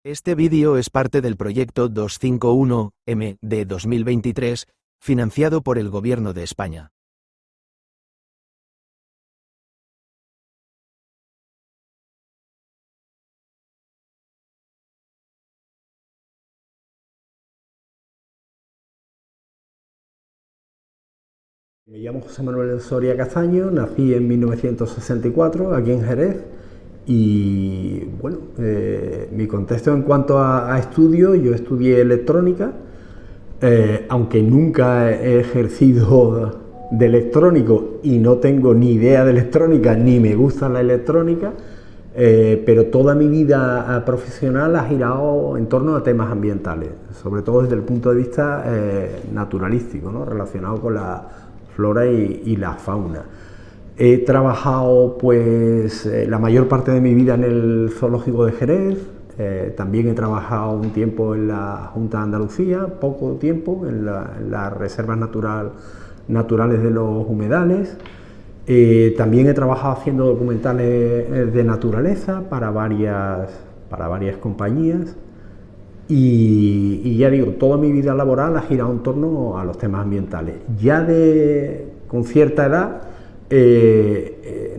Este vídeo es parte del proyecto 251M de 2023, financiado por el Gobierno de España. Me llamo José Manuel Soria Castaño, nací en 1964 aquí en Jerez y bueno, mi contexto en cuanto a estudio, yo estudié electrónica, aunque nunca he ejercido de electrónico y no tengo ni idea de electrónica ni me gusta la electrónica, pero toda mi vida profesional ha girado en torno a temas ambientales, sobre todo desde el punto de vista naturalístico, ¿no? Relacionado con la flora y la fauna. He trabajado pues la mayor parte de mi vida en el zoológico de Jerez, también he trabajado un tiempo en la Junta de Andalucía, poco tiempo en las reservas naturales de los humedales. También he trabajado haciendo documentales de naturaleza para varias compañías y ya digo, toda mi vida laboral ha girado en torno a los temas ambientales. Ya con cierta edad,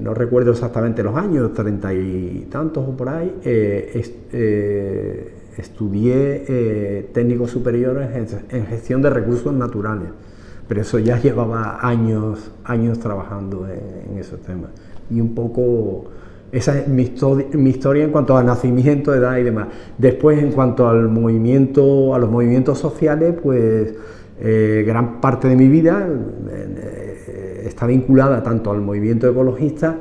no recuerdo exactamente los años, 30 y tantos o por ahí, estudié técnicos superiores en gestión de recursos naturales. Pero eso ya llevaba años trabajando en esos temas. Y un poco esa es mi historia en cuanto a nacimiento, edad y demás. Después, en cuanto a los movimientos sociales, pues gran parte de mi vida está vinculada tanto al movimiento ecologista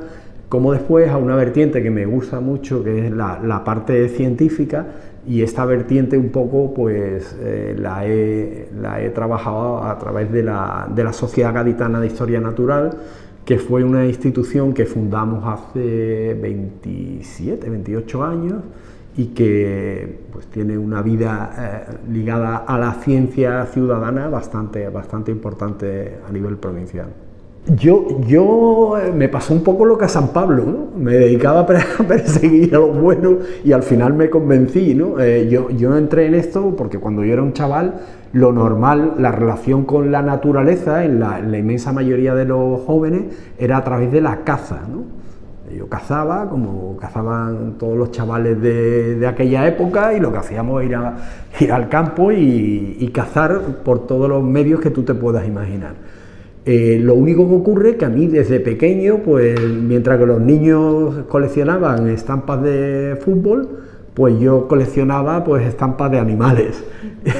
como después a una vertiente que me gusta mucho, que es la parte científica, y esta vertiente un poco pues la he trabajado a través de la Sociedad Gaditana de Historia Natural, que fue una institución que fundamos hace 28 años y que pues tiene una vida ligada a la ciencia ciudadana bastante importante a nivel provincial. Yo me pasó un poco lo que a San Pablo, ¿no? Me dedicaba a perseguir a los buenos y al final me convencí, ¿no? Yo entré en esto porque cuando yo era un chaval, lo normal, la relación con la naturaleza, en la inmensa mayoría de los jóvenes, era a través de la caza, ¿no? Yo cazaba, como cazaban todos los chavales de aquella época, y lo que hacíamos era ir al campo y cazar por todos los medios que tú te puedas imaginar. Lo único que ocurre es que a mí desde pequeño, pues mientras que los niños coleccionaban estampas de fútbol, pues yo coleccionaba pues estampas de animales,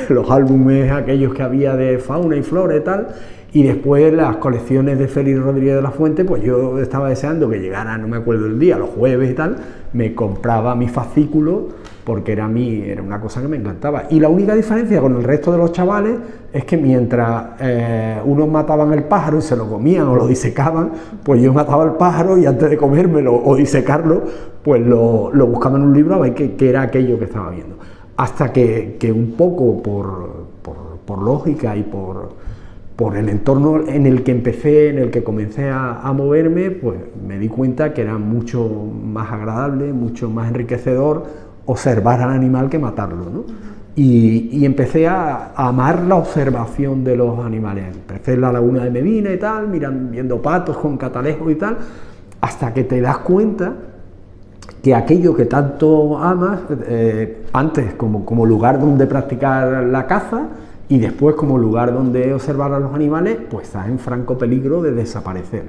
los álbumes aquellos que había de fauna y flora y tal, y después las colecciones de Félix Rodríguez de la Fuente, pues yo estaba deseando que llegara, no me acuerdo el día, los jueves y tal, me compraba mi fascículo porque era una cosa que me encantaba. Y la única diferencia con el resto de los chavales es que mientras unos mataban el pájaro y se lo comían o lo disecaban, pues yo mataba el pájaro y antes de comérmelo o disecarlo, pues lo buscaba en un libro a ver qué era aquello que estaba viendo. Hasta que un poco por lógica y por el entorno en el que comencé a moverme, pues me di cuenta que era mucho más agradable, mucho más enriquecedor observar al animal que matarlo, ¿no? Y empecé a amar la observación de los animales. Empecé en la laguna de Medina y tal, viendo patos con catalejos y tal, hasta que te das cuenta que aquello que tanto amas, antes como lugar donde practicar la caza, y después como lugar donde observar a los animales, pues estás en franco peligro de desaparecer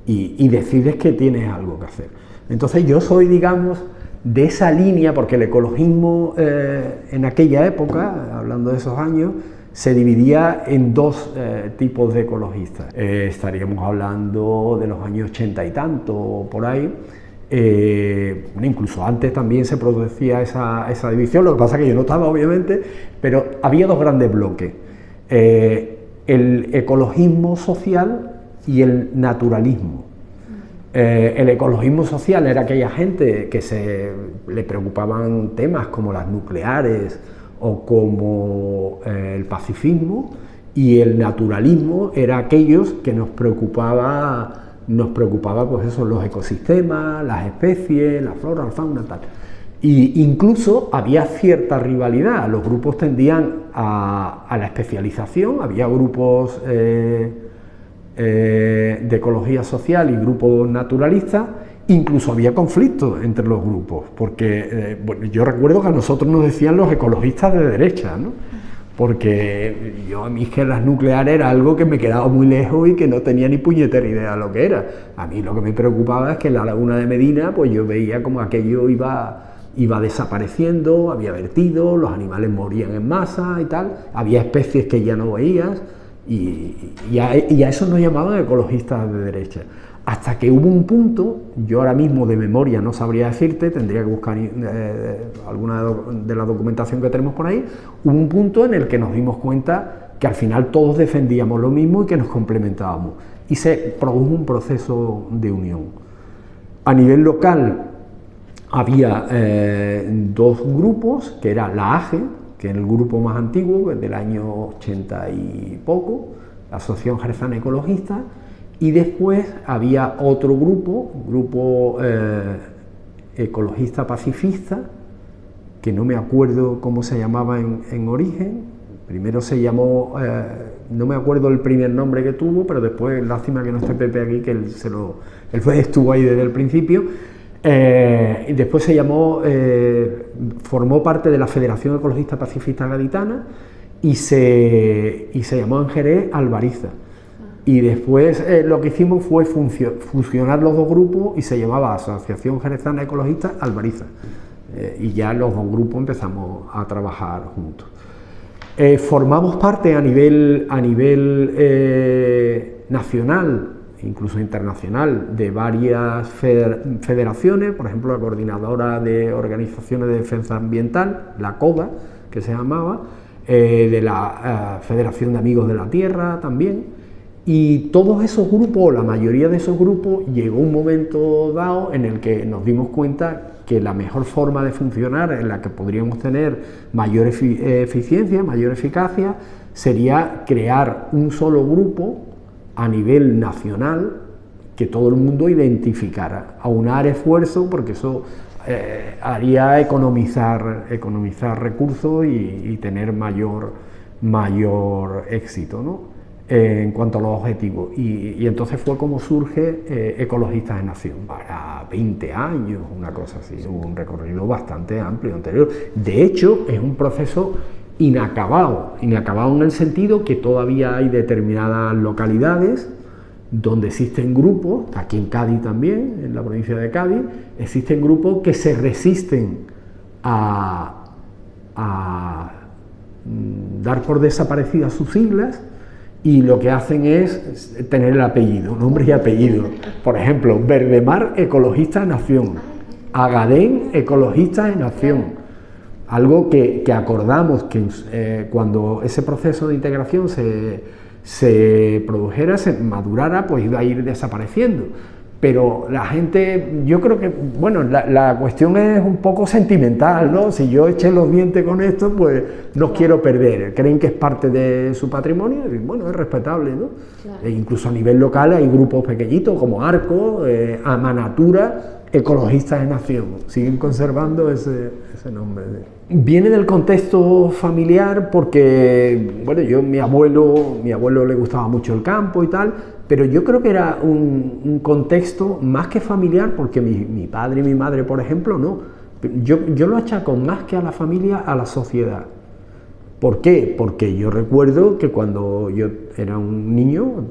y decides que tienes algo que hacer. Entonces yo soy, digamos, de esa línea, porque el ecologismo en aquella época, hablando de esos años, se dividía en dos tipos de ecologistas. Estaríamos hablando de los años 80 y tanto, por ahí. Incluso antes también se producía esa división, lo que pasa es que yo no estaba, obviamente, pero había dos grandes bloques, el ecologismo social y el naturalismo. El ecologismo social era aquella gente que le preocupaban temas como las nucleares o como el pacifismo, y el naturalismo era aquellos que nos preocupaba pues eso, los ecosistemas, las especies, la flora, la fauna, tal. Y incluso había cierta rivalidad, los grupos tendían a la especialización, había grupos de ecología social y grupos naturalistas, incluso había conflictos entre los grupos, porque bueno, yo recuerdo que a nosotros nos decían los ecologistas de derecha, ¿no? Porque a mí es que las nucleares era algo que me quedaba muy lejos y que no tenía ni puñetera idea de lo que era. A mí lo que me preocupaba es que en la laguna de Medina pues yo veía como aquello iba desapareciendo, había vertido, los animales morían en masa y tal, había especies que ya no veías y a eso nos llamaban ecologistas de derecha. Hasta que hubo un punto, yo ahora mismo de memoria no sabría decirte, tendría que buscar alguna de la documentación que tenemos por ahí, hubo un punto en el que nos dimos cuenta que al final todos defendíamos lo mismo y que nos complementábamos. Y se produjo un proceso de unión. A nivel local había dos grupos, que era la AGE, que es el grupo más antiguo, del año 80 y poco, la Asociación Jerezana Ecologista, y después había otro grupo ecologista pacifista, que no me acuerdo cómo se llamaba en origen. Primero se llamó, no me acuerdo el primer nombre que tuvo, pero después, lástima que no esté Pepe aquí, que él estuvo ahí desde el principio, y después se llamó, formó parte de la Federación Ecologista Pacifista Gaditana y se llamó en Jerez Albariza. Y después lo que hicimos fue fusionar los dos grupos y se llamaba Asociación Jerezana Ecologista Albariza. Y ya los dos grupos empezamos a trabajar juntos. Formamos parte a nivel nacional, incluso internacional, de varias federaciones, por ejemplo la Coordinadora de Organizaciones de Defensa Ambiental, la CODA, que se llamaba, de la Federación de Amigos de la Tierra también. Y todos esos grupos, la mayoría de esos grupos, llegó un momento dado en el que nos dimos cuenta que la mejor forma de funcionar, en la que podríamos tener mayor eficiencia, mayor eficacia, sería crear un solo grupo a nivel nacional que todo el mundo identificara, aunar esfuerzos, porque eso haría economizar recursos y tener mayor éxito, ¿no? En cuanto a los objetivos, y entonces fue como surge Ecologistas en Acción, para 20 años, una cosa así, un recorrido bastante amplio anterior. De hecho, es un proceso inacabado en el sentido que todavía hay determinadas localidades donde existen grupos, aquí en Cádiz también, en la provincia de Cádiz, existen grupos que se resisten a dar por desaparecidas sus siglas, y lo que hacen es tener el apellido, nombre y apellido. Por ejemplo, Verdemar Ecologistas en Acción, Agadén Ecologistas en Acción. Algo que acordamos que cuando ese proceso de integración se produjera, se madurara, pues iba a ir desapareciendo. Pero la gente, yo creo que, bueno, la cuestión es un poco sentimental, ¿no? Si yo eché los dientes con esto, pues no quiero perder. Creen que es parte de su patrimonio y, bueno, es respetable, ¿no? Claro. E incluso a nivel local hay grupos pequeñitos como Arco, Amanatura, Ecologistas en Acción. Siguen conservando ese nombre. Viene del contexto familiar porque, bueno, mi abuelo le gustaba mucho el campo y tal, pero yo creo que era un contexto más que familiar, porque mi padre y mi madre, por ejemplo, no. Yo lo achaco más que a la familia, a la sociedad. ¿Por qué? Porque yo recuerdo que cuando yo era un niño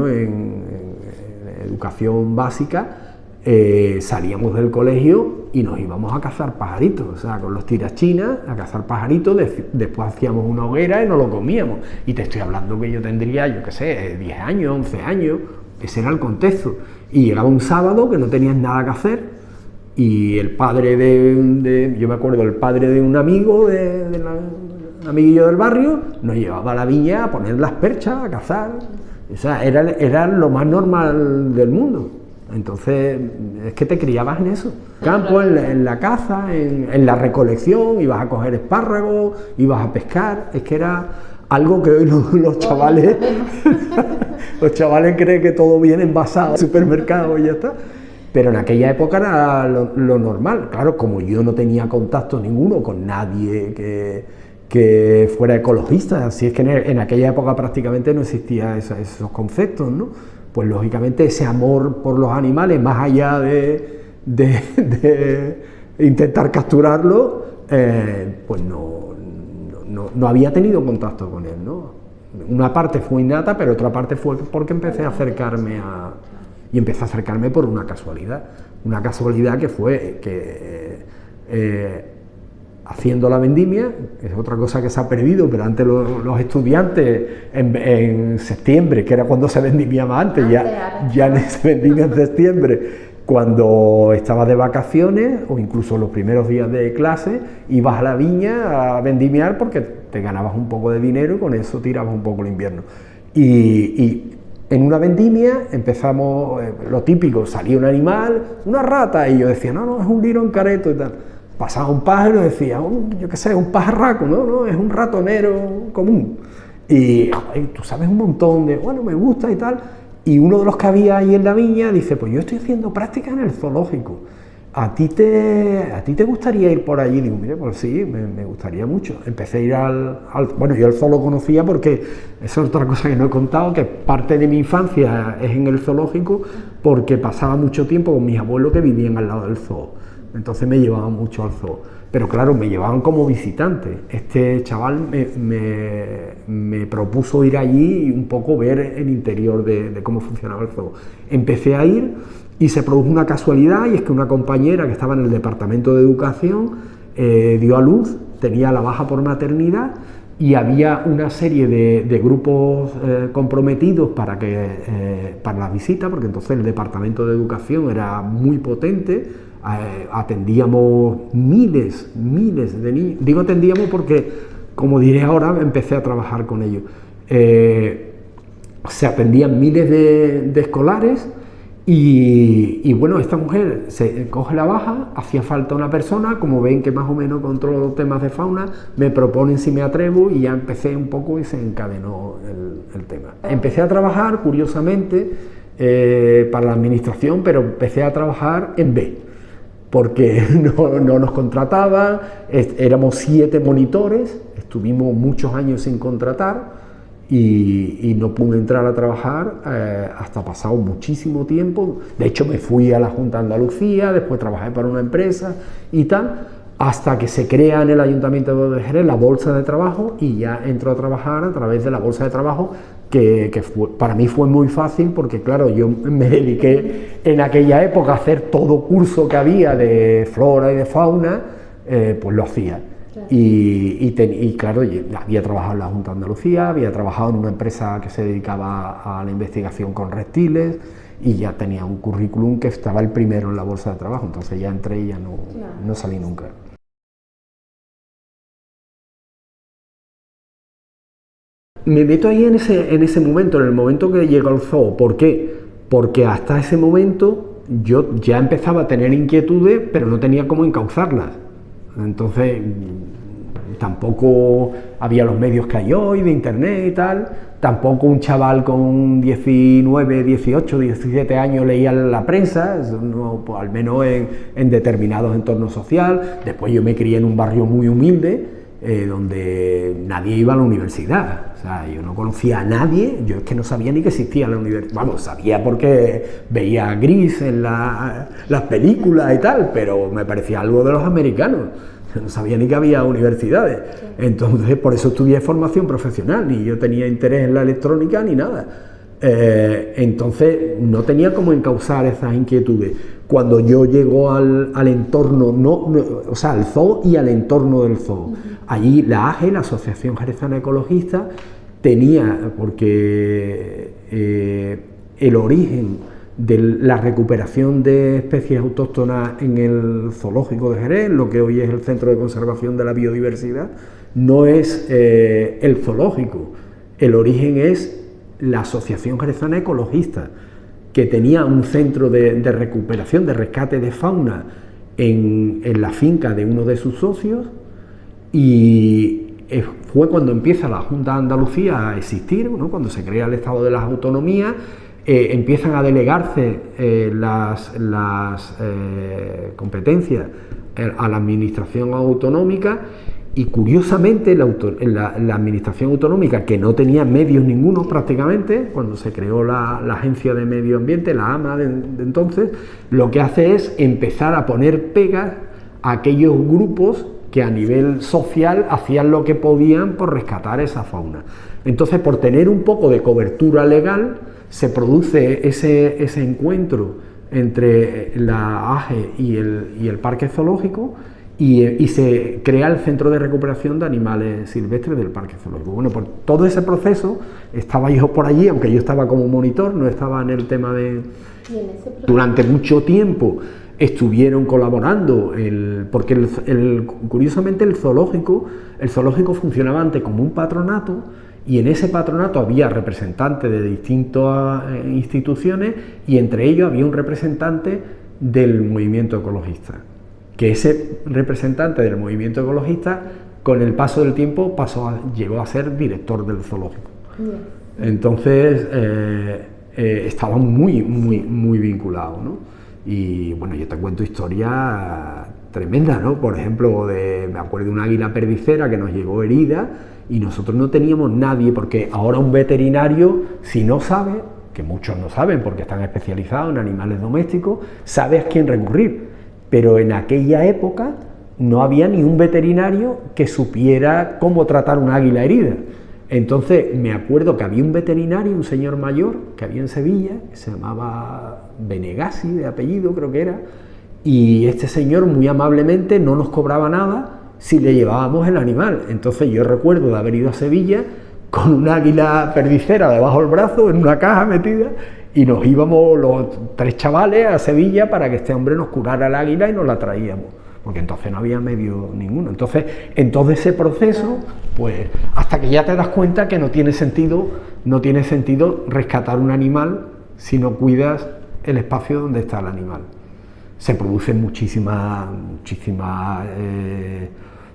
en educación básica, salíamos del colegio y nos íbamos a cazar pajaritos, o sea, con los tirachinas a cazar pajaritos, después hacíamos una hoguera y nos lo comíamos. Y te estoy hablando que yo tendría, yo qué sé, 10 años, 11 años, ese era el contexto. Y llegaba un sábado que no tenías nada que hacer y el padre yo me acuerdo, el padre de un amigo, un amiguillo del barrio, nos llevaba a la viña a poner las perchas, a cazar. O sea, era lo más normal del mundo. Entonces, es que te criabas en eso. Campo, en la caza, en la recolección, ibas a coger espárragos, ibas a pescar. Es que era algo que hoy los chavales creen que todo viene envasado al supermercado y ya está. pero en aquella época era lo normal. Claro, como yo no tenía contacto ninguno con nadie que fuera ecologista, así es que en aquella época prácticamente no existían esos conceptos, ¿no? Pues lógicamente ese amor por los animales, más allá de intentar capturarlo, pues no había tenido contacto con él, ¿no? Una parte fue innata, pero otra parte fue porque empecé a acercarme y empecé a acercarme por una casualidad que fue que haciendo la vendimia, es otra cosa que se ha perdido, pero antes los estudiantes en septiembre, que era cuando se vendimiaba antes, ya se vendimia en septiembre, cuando estabas de vacaciones o incluso los primeros días de clase, ibas a la viña a vendimiar porque te ganabas un poco de dinero y con eso tirabas un poco el invierno. Y en una vendimia empezamos, lo típico, salía un animal, una rata, y yo decía, no, es un liro en careto y tal. Pasaba un pájaro y decía, yo qué sé, un pajarraco, no, es un ratonero común. Y tú sabes un montón de, bueno, me gusta y tal. Y uno de los que había ahí en la viña dice, pues yo estoy haciendo práctica en el zoológico. ¿A ti te gustaría ir por allí? Digo, mire, pues sí, me gustaría mucho. Empecé a ir bueno, yo el zoo lo conocía porque, esa es otra cosa que no he contado, que parte de mi infancia es en el zoológico, porque pasaba mucho tiempo con mis abuelos que vivían al lado del zoo. Entonces me llevaban mucho al zoo, pero claro, me llevaban como visitante. Este chaval me propuso ir allí y un poco ver el interior de cómo funcionaba el zoo. Empecé a ir y se produjo una casualidad, y es que una compañera que estaba en el departamento de educación dio a luz, tenía la baja por maternidad, y había una serie de grupos comprometidos para la visita, porque entonces el departamento de educación era muy potente. Atendíamos miles de niños. Digo atendíamos porque, como diré ahora, empecé a trabajar con ellos. Se atendían miles de escolares y bueno, esta mujer se coge la baja, hacía falta una persona, como ven que más o menos controlo temas de fauna, me proponen si me atrevo y ya empecé un poco y se encadenó el tema. Empecé a trabajar, curiosamente, para la administración, pero empecé a trabajar en B, porque no nos contrataban, éramos 7 monitores, estuvimos muchos años sin contratar y no pude entrar a trabajar hasta pasado muchísimo tiempo. De hecho me fui a la Junta de Andalucía, después trabajé para una empresa y tal, hasta que se crea en el Ayuntamiento de Jerez la bolsa de trabajo, y ya entro a trabajar a través de la bolsa de trabajo, que para mí fue muy fácil, porque claro, yo me dediqué en aquella época a hacer todo curso que había de flora y de fauna, pues lo hacía. Claro. Y claro, había trabajado en la Junta de Andalucía, había trabajado en una empresa que se dedicaba a la investigación con reptiles, y ya tenía un currículum que estaba el primero en la bolsa de trabajo, entonces ya entré y ya no salí nunca. Me meto ahí en ese momento, en el momento que llego al zoo. ¿Por qué? Porque hasta ese momento yo ya empezaba a tener inquietudes, pero no tenía cómo encauzarlas. Entonces tampoco había los medios que hay hoy de internet y tal, tampoco un chaval con 19, 18, 17 años leía la prensa, no, pues al menos en determinados entornos sociales. Después yo me crié en un barrio muy humilde, donde nadie iba a la universidad, o sea, yo no conocía a nadie, yo es que no sabía ni que existía la universidad, vamos, sabía porque veía Gris en las películas y tal, pero me parecía algo de los americanos, no sabía ni que había universidades. Entonces por eso estudié formación profesional, ni yo tenía interés en la electrónica ni nada. Entonces no tenía cómo encauzar esas inquietudes. Cuando yo llego al entorno, o sea, al zoo y al entorno del zoo, allí la AGE, la Asociación Jerezana Ecologista, tenía, porque el origen de la recuperación de especies autóctonas en el zoológico de Jerez, lo que hoy es el Centro de Conservación de la Biodiversidad, no es el zoológico, el origen es la Asociación Jerezana Ecologista, que tenía un centro de recuperación, de rescate de fauna en la finca de uno de sus socios, y fue cuando empieza la Junta de Andalucía a existir, ¿no? Cuando se crea el Estado de las Autonomías. empiezan a delegarse las competencias a la administración autonómica, y curiosamente la administración autonómica, que no tenía medios ninguno prácticamente, cuando se creó la Agencia de Medio Ambiente, la AMA de entonces, lo que hace es empezar a poner pegas a aquellos grupos que a nivel social hacían lo que podían por rescatar esa fauna. Entonces, por tener un poco de cobertura legal, se produce ese encuentro entre la AGE y el parque zoológico, y se crea el Centro de Recuperación de Animales Silvestres del Parque Zoológico. Bueno, por todo ese proceso estaba yo por allí, aunque yo estaba como monitor, no estaba en el tema de... Durante mucho tiempo estuvieron colaborando, porque curiosamente el zoológico funcionaba antes como un patronato, y en ese patronato había representantes de distintas instituciones, y entre ellos había un representante del movimiento ecologista, que ese representante del movimiento ecologista, con el paso del tiempo, llegó a ser director del zoológico. Entonces estaban muy vinculados, ¿no? Y bueno, yo te cuento historias tremendas, ¿no? Por ejemplo, me acuerdo de una águila perdicera que nos llegó herida, y nosotros no teníamos nadie, porque ahora un veterinario, si no sabe, que muchos no saben porque están especializados en animales domésticos, sabe a quién recurrir. Pero en aquella época no había ni un veterinario que supiera cómo tratar una águila herida. Entonces me acuerdo que había un veterinario, un señor mayor, que había en Sevilla, que se llamaba Benegasi, de apellido creo que era, y este señor muy amablemente no nos cobraba nada si le llevábamos el animal. Entonces yo recuerdo de haber ido a Sevilla con una águila perdicera debajo del brazo, en una caja metida, y nos íbamos los 3 chavales a Sevilla para que este hombre nos curara el águila y nos la traíamos, porque entonces no había medio ninguno. Entonces, en todo ese proceso, pues hasta que ya te das cuenta que no tiene sentido rescatar un animal si no cuidas el espacio donde está el animal. Se producen muchísimas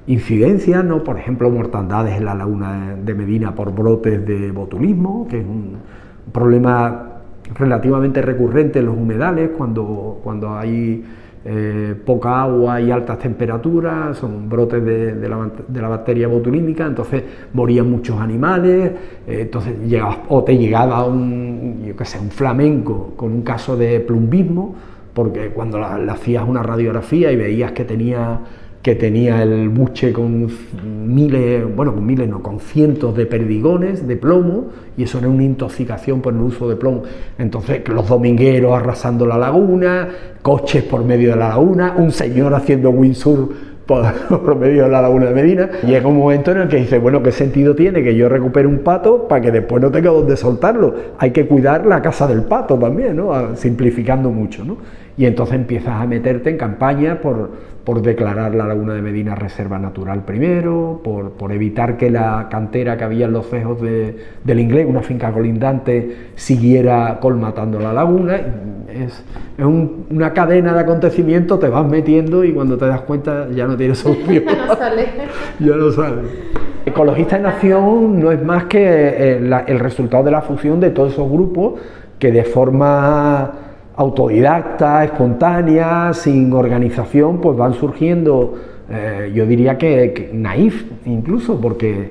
incidencias, ¿no? Por ejemplo, mortandades en la laguna de Medina por brotes de botulismo, que es un problema relativamente recurrente en los humedales, cuando hay poca agua y altas temperaturas, son brotes de la bacteria botulínica, entonces morían muchos animales. Entonces te llegaba un flamenco con un caso de plumbismo, porque cuando le hacías una radiografía y veías que tenía el buche con cientos de perdigones de plomo, y eso era una intoxicación por el uso de plomo. Entonces los domingueros arrasando la laguna, coches por medio de la laguna, un señor haciendo windsurf por medio de la laguna de Medina. Llega un momento en el que dice, bueno, ¿qué sentido tiene que yo recupere un pato para que después no tenga dónde soltarlo? Hay que cuidar la casa del pato también, ¿no? Simplificando mucho, ¿no? Y entonces empiezas a meterte en campaña por declarar la laguna de Medina reserva natural primero, por evitar que la cantera que había en los cejos del Inglés, una finca colindante, siguiera colmatando la laguna. Es una cadena de acontecimientos, te vas metiendo y cuando te das cuenta ya no tienes solución. Ya no sale. Ecologista en Acción no es más que el resultado de la fusión de todos esos grupos que de forma autodidacta, espontánea, sin organización, pues van surgiendo, yo diría que naif incluso, porque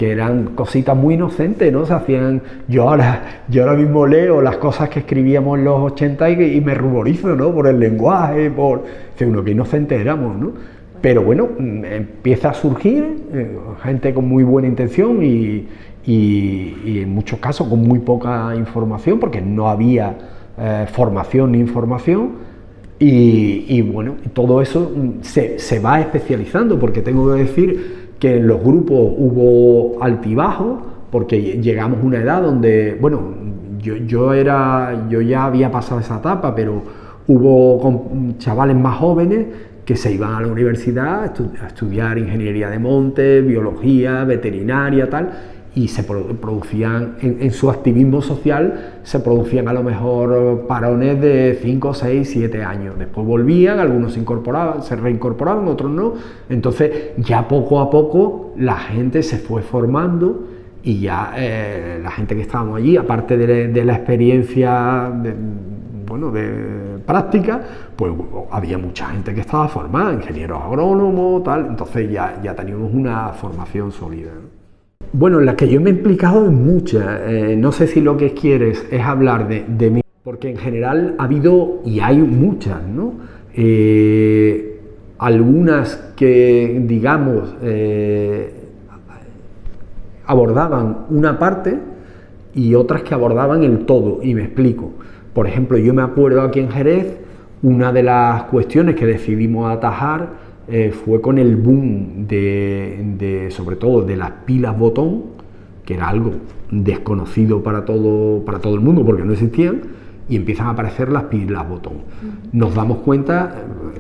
eran cositas muy inocentes, ¿no? Se hacían, yo ahora mismo leo las cosas que escribíamos en los 80 y me ruborizo, ¿no? Por el lenguaje, que uno, que inocentes éramos, ¿no? Pero bueno, empieza a surgir gente con muy buena intención y en muchos casos con muy poca información, porque no había formación ni información, y bueno, todo eso se va especializando, porque tengo que decir que en los grupos hubo altibajos, porque llegamos a una edad donde, bueno, yo ya había pasado esa etapa, pero hubo chavales más jóvenes que se iban a la universidad a estudiar ingeniería de montes, biología, veterinaria, tal, y se producían, en su activismo social, se producían a lo mejor parones de 5, 6, 7 años. Después volvían, algunos se reincorporaban, otros no. Entonces ya poco a poco la gente se fue formando y ya la gente que estábamos allí, aparte de la experiencia de práctica, pues había mucha gente que estaba formada, ingenieros agrónomos, tal, entonces ya teníamos una formación sólida, ¿no? Bueno, en las que yo me he implicado en muchas, no sé si lo que quieres es hablar de mí, porque en general ha habido y hay muchas, ¿no? Algunas que, digamos, abordaban una parte y otras que abordaban el todo, y me explico. Por ejemplo, yo me acuerdo aquí en Jerez, una de las cuestiones que decidimos atajar fue con el boom sobre todo de las pilas botón, que era algo desconocido para todo el mundo porque no existían, y empiezan a aparecer las pilas botón. Nos damos cuenta,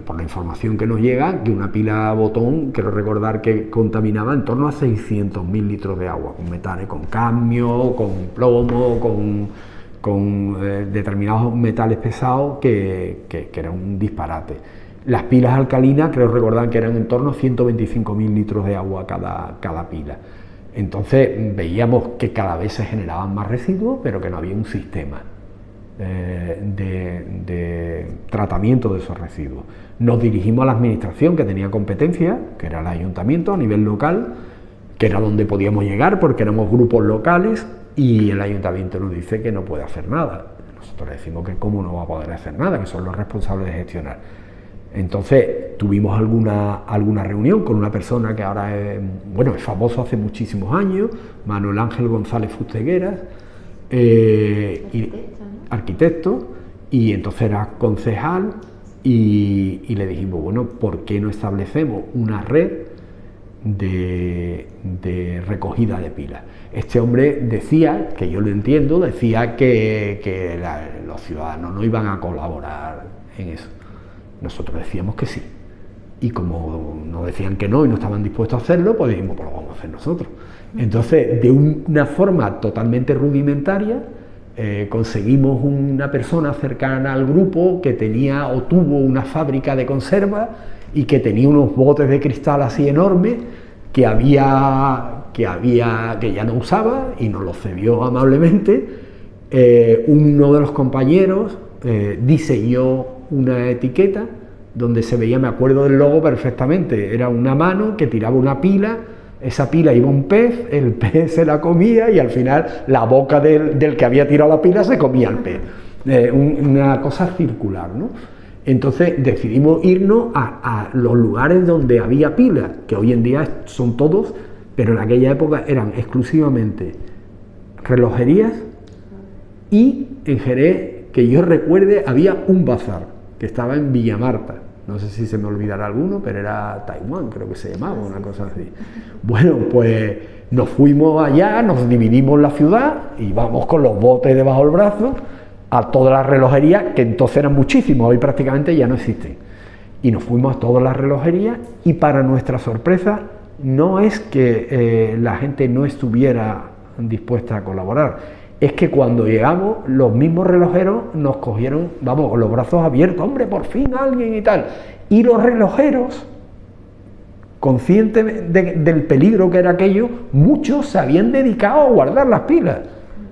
por la información que nos llega, que una pila botón, quiero recordar que contaminaba en torno a 600.000 litros de agua, con metales, con cadmio, con plomo, con determinados metales pesados, que era un disparate. Las pilas alcalinas, creo recordar que eran en torno a 125.000 litros de agua cada pila. Entonces veíamos que cada vez se generaban más residuos, pero que no había un sistema de tratamiento de esos residuos. Nos dirigimos a la administración que tenía competencia, que era el ayuntamiento a nivel local, que era donde podíamos llegar porque éramos grupos locales, y el ayuntamiento nos dice que no puede hacer nada. Nosotros le decimos que cómo no va a poder hacer nada, que son los responsables de gestionar. Entonces tuvimos alguna reunión con una persona que ahora es famoso hace muchísimos años, Manuel Ángel González Fustegueras, arquitecto, y entonces era concejal, y le dijimos, bueno, ¿por qué no establecemos una red de recogida de pilas? Este hombre decía, que yo lo entiendo, decía que los ciudadanos no iban a colaborar en eso. Nosotros decíamos que sí, y como nos decían que no y no estaban dispuestos a hacerlo, pues dijimos, pues lo vamos a hacer nosotros. Entonces, de una forma totalmente rudimentaria, conseguimos una persona cercana al grupo que tenía o tuvo una fábrica de conserva y que tenía unos botes de cristal así enormes que ya no usaba, y nos los cedió amablemente. Uno de los compañeros diseñó una etiqueta donde se veía, me acuerdo del logo perfectamente, era una mano que tiraba una pila, esa pila iba un pez, el pez se la comía y al final la boca del que había tirado la pila se comía el pez. Una cosa circular, ¿no? Entonces decidimos irnos a los lugares donde había pilas, que hoy en día son todos, pero en aquella época eran exclusivamente relojerías, y en Jerez, que yo recuerde, había un bazar que estaba en Villamarta, no sé si se me olvidará alguno, pero era Taiwán, creo que se llamaba, una cosa así. Bueno, pues nos fuimos allá, nos dividimos la ciudad, y vamos con los botes debajo del brazo a todas las relojerías, que entonces eran muchísimos, hoy prácticamente ya no existen. Y nos fuimos a todas las relojerías, y para nuestra sorpresa, no es que la gente no estuviera dispuesta a colaborar, es que cuando llegamos, los mismos relojeros nos cogieron, vamos, con los brazos abiertos, hombre, por fin alguien y tal. Y los relojeros, conscientes del peligro que era aquello, muchos se habían dedicado a guardar las pilas,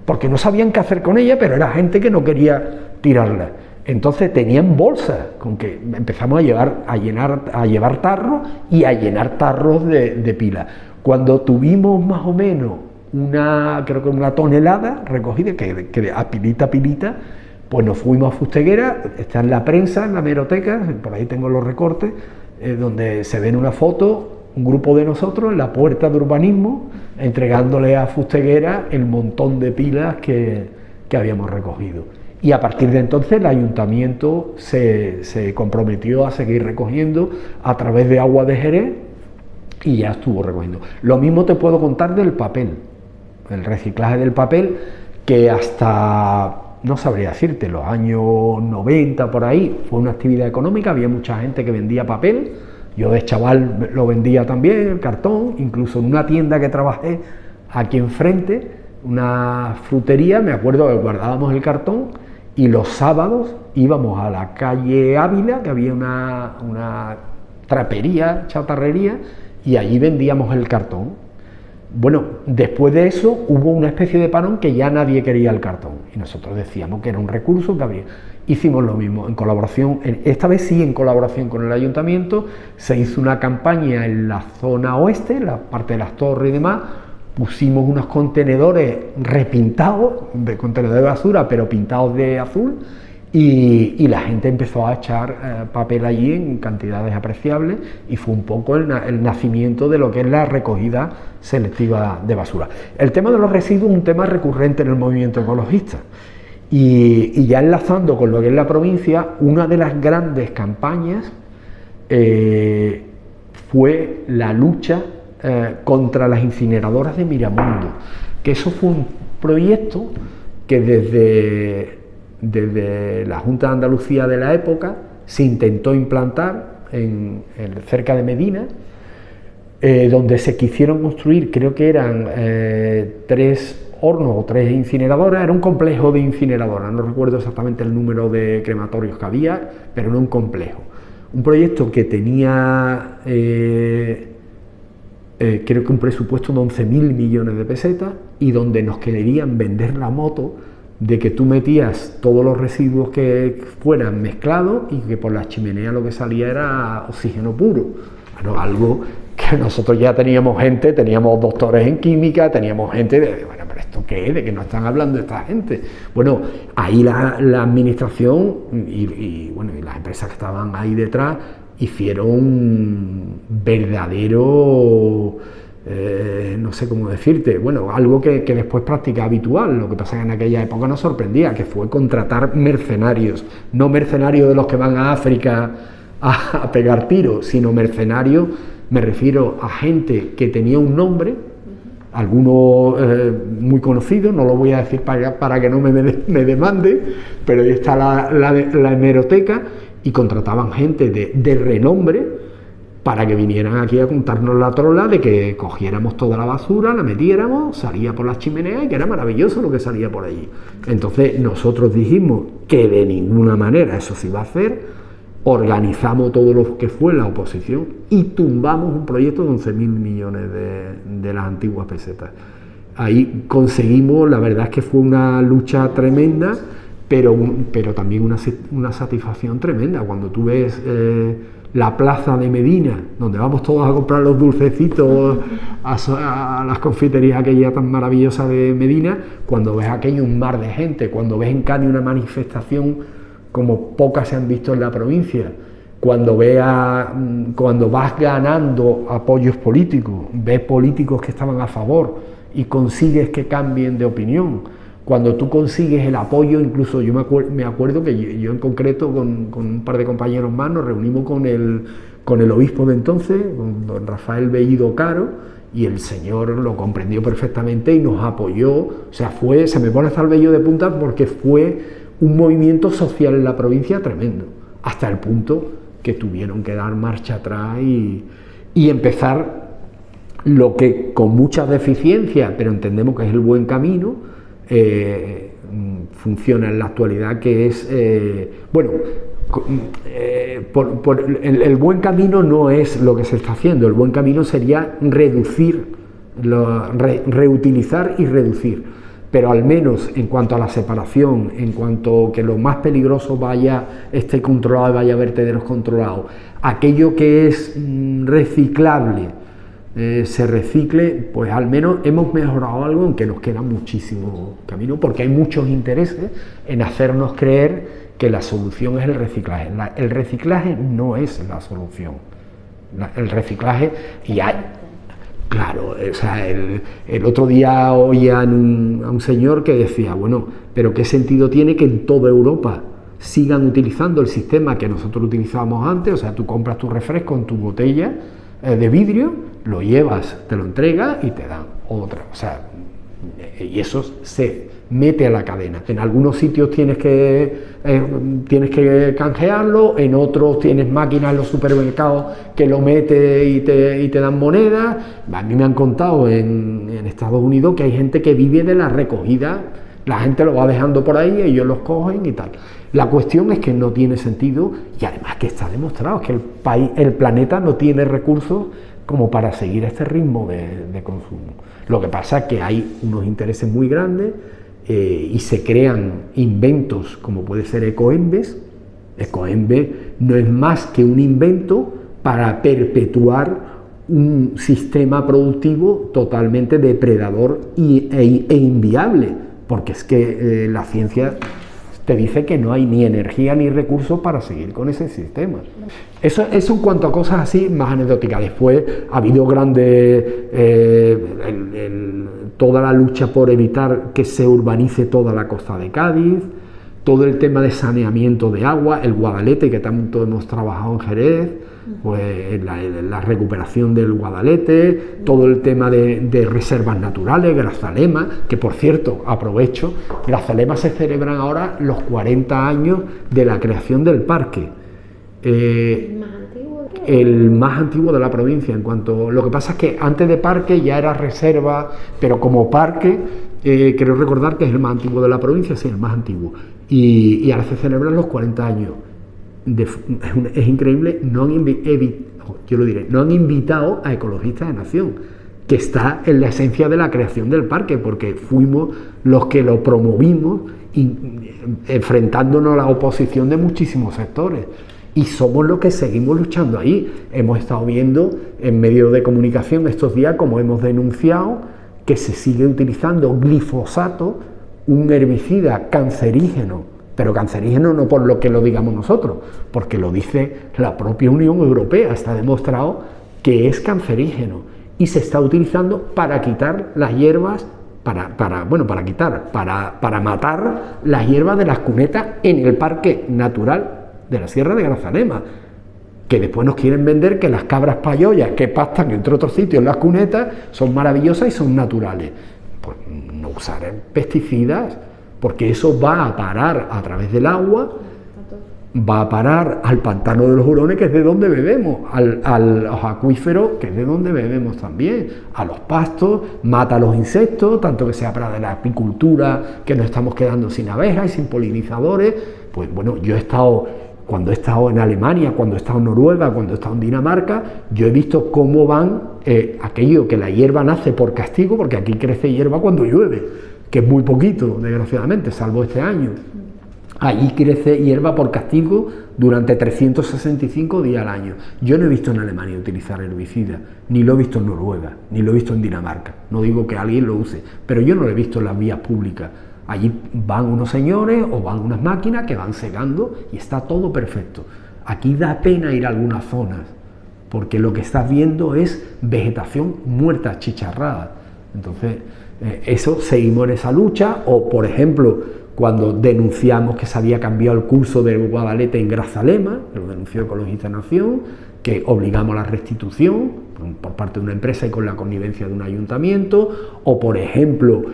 porque no sabían qué hacer con ellas, pero era gente que no quería tirarlas. Entonces tenían bolsas, con que empezamos a llevar tarros y a llenar tarros de pilas. Cuando tuvimos más o menos creo que una tonelada recogida, que a pilita, pues nos fuimos a Fusteguera, está en la prensa, en la hemeroteca, por ahí tengo los recortes, donde se ve en una foto un grupo de nosotros en la puerta de urbanismo, entregándole a Fusteguera el montón de pilas que habíamos recogido. Y a partir de entonces el ayuntamiento se comprometió a seguir recogiendo a través de Agua de Jerez, y ya estuvo recogiendo. Lo mismo te puedo contar del papel, el reciclaje del papel, que hasta, no sabría decirte, los años 90 por ahí, fue una actividad económica, había mucha gente que vendía papel, yo de chaval lo vendía también, el cartón, incluso en una tienda que trabajé aquí enfrente, una frutería, me acuerdo que guardábamos el cartón, y los sábados íbamos a la calle Ávila, que había una trapería, chatarrería, y allí vendíamos el cartón. Bueno, después de eso hubo una especie de parón que ya nadie quería el cartón y nosotros decíamos que era un recurso que había. Hicimos lo mismo, en colaboración, esta vez sí en colaboración con el ayuntamiento, se hizo una campaña en la zona oeste, la parte de las torres y demás, pusimos unos contenedores repintados, de contenedores de basura, pero pintados de azul, y la gente empezó a echar papel allí en cantidades apreciables y fue un poco el nacimiento de lo que es la recogida selectiva de basura. El tema de los residuos es un tema recurrente en el movimiento ecologista y ya enlazando con lo que es la provincia, una de las grandes campañas fue la lucha contra las incineradoras de Miramundo, que eso fue un proyecto que desde la Junta de Andalucía de la época se intentó implantar cerca de Medina, donde se quisieron construir, creo que eran 3 hornos o 3 incineradoras, era un complejo de incineradoras, no recuerdo exactamente el número de crematorios que había, pero era un complejo. Un proyecto que tenía creo que un presupuesto de 11.000 millones de pesetas y donde nos querían vender la moto de que tú metías todos los residuos que fueran mezclados y que por las chimeneas lo que salía era oxígeno puro. Bueno, algo que nosotros ya teníamos gente, teníamos doctores en química, teníamos gente de, bueno, pero ¿esto qué es? ¿De qué nos están hablando esta gente? Bueno, ahí la administración y las empresas que estaban ahí detrás hicieron un verdadero... no sé cómo decirte, bueno, algo que después práctica habitual, lo que pasa es que en aquella época nos sorprendía, que fue contratar mercenarios, no mercenarios de los que van a África a pegar tiros, sino mercenarios, me refiero a gente que tenía un nombre, algunos muy conocidos, no lo voy a decir para que no me demande, pero ahí está la hemeroteca, y contrataban gente de renombre, para que vinieran aquí a contarnos la trola de que cogiéramos toda la basura, la metiéramos, salía por las chimeneas y que era maravilloso lo que salía por allí. Entonces nosotros dijimos que de ninguna manera eso se iba a hacer, organizamos todo lo que fue la oposición y tumbamos un proyecto de 11.000 millones de las antiguas pesetas. Ahí conseguimos, la verdad es que fue una lucha tremenda, pero también una satisfacción tremenda. Cuando tú ves... la plaza de Medina, donde vamos todos a comprar los dulcecitos a las confiterías aquella tan maravillosa de Medina, cuando ves aquello un mar de gente, cuando ves en Cádiz una manifestación como pocas se han visto en la provincia, cuando vas ganando apoyos políticos, ves políticos que estaban a favor y consigues que cambien de opinión, cuando tú consigues el apoyo, incluso yo me acuerdo que yo en concreto con un par de compañeros más nos reunimos con el obispo de entonces, con don Rafael Bellido Caro, y el señor lo comprendió perfectamente y nos apoyó. O sea, se me pone hasta el vello de punta porque fue un movimiento social en la provincia tremendo, hasta el punto que tuvieron que dar marcha atrás y empezar lo que con muchas deficiencias, pero entendemos que es el buen camino, funciona en la actualidad, que es, el buen camino no es lo que se está haciendo, el buen camino sería reutilizar y reducir, pero al menos en cuanto a la separación, en cuanto que lo más peligroso esté controlado y vaya a vertederos controlados, aquello que es reciclable, se recicle, pues al menos hemos mejorado algo, aunque nos queda muchísimo camino, porque hay muchos intereses en hacernos creer que la solución es el reciclaje. El reciclaje no es la solución. El reciclaje, y hay, claro, o sea, el otro día oía a un señor que decía, bueno, pero ¿qué sentido tiene que en toda Europa sigan utilizando el sistema que nosotros utilizábamos antes? O sea, tú compras tu refresco en tu botella de vidrio, lo llevas, te lo entregas y te dan otra, o sea, y eso se mete a la cadena. En algunos sitios tienes que canjearlo, en otros tienes máquinas en los supermercados que lo metes y te dan monedas. A mí me han contado en Estados Unidos que hay gente que vive de la recogida, la gente lo va dejando por ahí, ellos los cogen y tal. La cuestión es que no tiene sentido, y además que está demostrado que el planeta no tiene recursos como para seguir este ritmo de consumo. Lo que pasa es que hay unos intereses muy grandes y se crean inventos como puede ser Ecoembes. Ecoembes no es más que un invento para perpetuar un sistema productivo totalmente depredador e inviable, porque es que la ciencia te dice que no hay ni energía ni recursos para seguir con ese sistema. Eso en cuanto a cosas así más anecdóticas. Después ha habido grandes, toda la lucha por evitar que se urbanice toda la costa de Cádiz, todo el tema de saneamiento de agua, el Guadalete, que tanto hemos trabajado en Jerez, pues la recuperación del Guadalete, todo el tema de reservas naturales, Grazalema, que por cierto, aprovecho, Grazalema se celebran ahora los 40 años de la creación del parque. El más antiguo de la provincia, en cuanto, lo que pasa es que antes de parque ya era reserva, pero como parque, creo recordar que es el más antiguo de la provincia, sí, el más antiguo, y ahora se celebran los 40 años. Es increíble, no han invitado a Ecologistas de Nación, que está en la esencia de la creación del parque, porque fuimos los que lo promovimos, enfrentándonos a la oposición de muchísimos sectores, y somos los que seguimos luchando ahí. Hemos estado viendo en medios de comunicación estos días como hemos denunciado que se sigue utilizando glifosato, un herbicida cancerígeno, pero cancerígeno no por lo que lo digamos nosotros, porque lo dice la propia Unión Europea, está demostrado que es cancerígeno y se está utilizando para quitar las hierbas, para matar las hierbas de las cunetas en el Parque Natural de la Sierra de Grazalema, que después nos quieren vender que las cabras payollas que pastan entre otros sitios en las cunetas son maravillosas y son naturales. Pues no usar pesticidas, porque eso va a parar a través del agua, va a parar al pantano de los Hurones, que es de donde bebemos, a los acuíferos, que es de donde bebemos también, a los pastos, mata a los insectos, tanto que sea para de la apicultura, que nos estamos quedando sin abejas y sin polinizadores. Pues bueno, cuando he estado en Alemania, cuando he estado en Noruega, cuando he estado en Dinamarca, yo he visto cómo van aquello que la hierba nace por castigo, porque aquí crece hierba cuando llueve, que es muy poquito, desgraciadamente, salvo este año. Allí crece hierba por castigo durante 365 días al año. Yo no he visto en Alemania utilizar herbicidas, ni lo he visto en Noruega, ni lo he visto en Dinamarca. No digo que alguien lo use, pero yo no lo he visto en las vías públicas. Allí van unos señores o van unas máquinas que van segando y está todo perfecto. Aquí da pena ir a algunas zonas, porque lo que estás viendo es vegetación muerta, chicharrada. Entonces, eso, seguimos en esa lucha. O, por ejemplo, cuando denunciamos que se había cambiado el curso del Guadalete en Grazalema, lo denunció Ecologistas de Nación, que obligamos a la restitución por parte de una empresa y con la connivencia de un ayuntamiento. O, por ejemplo,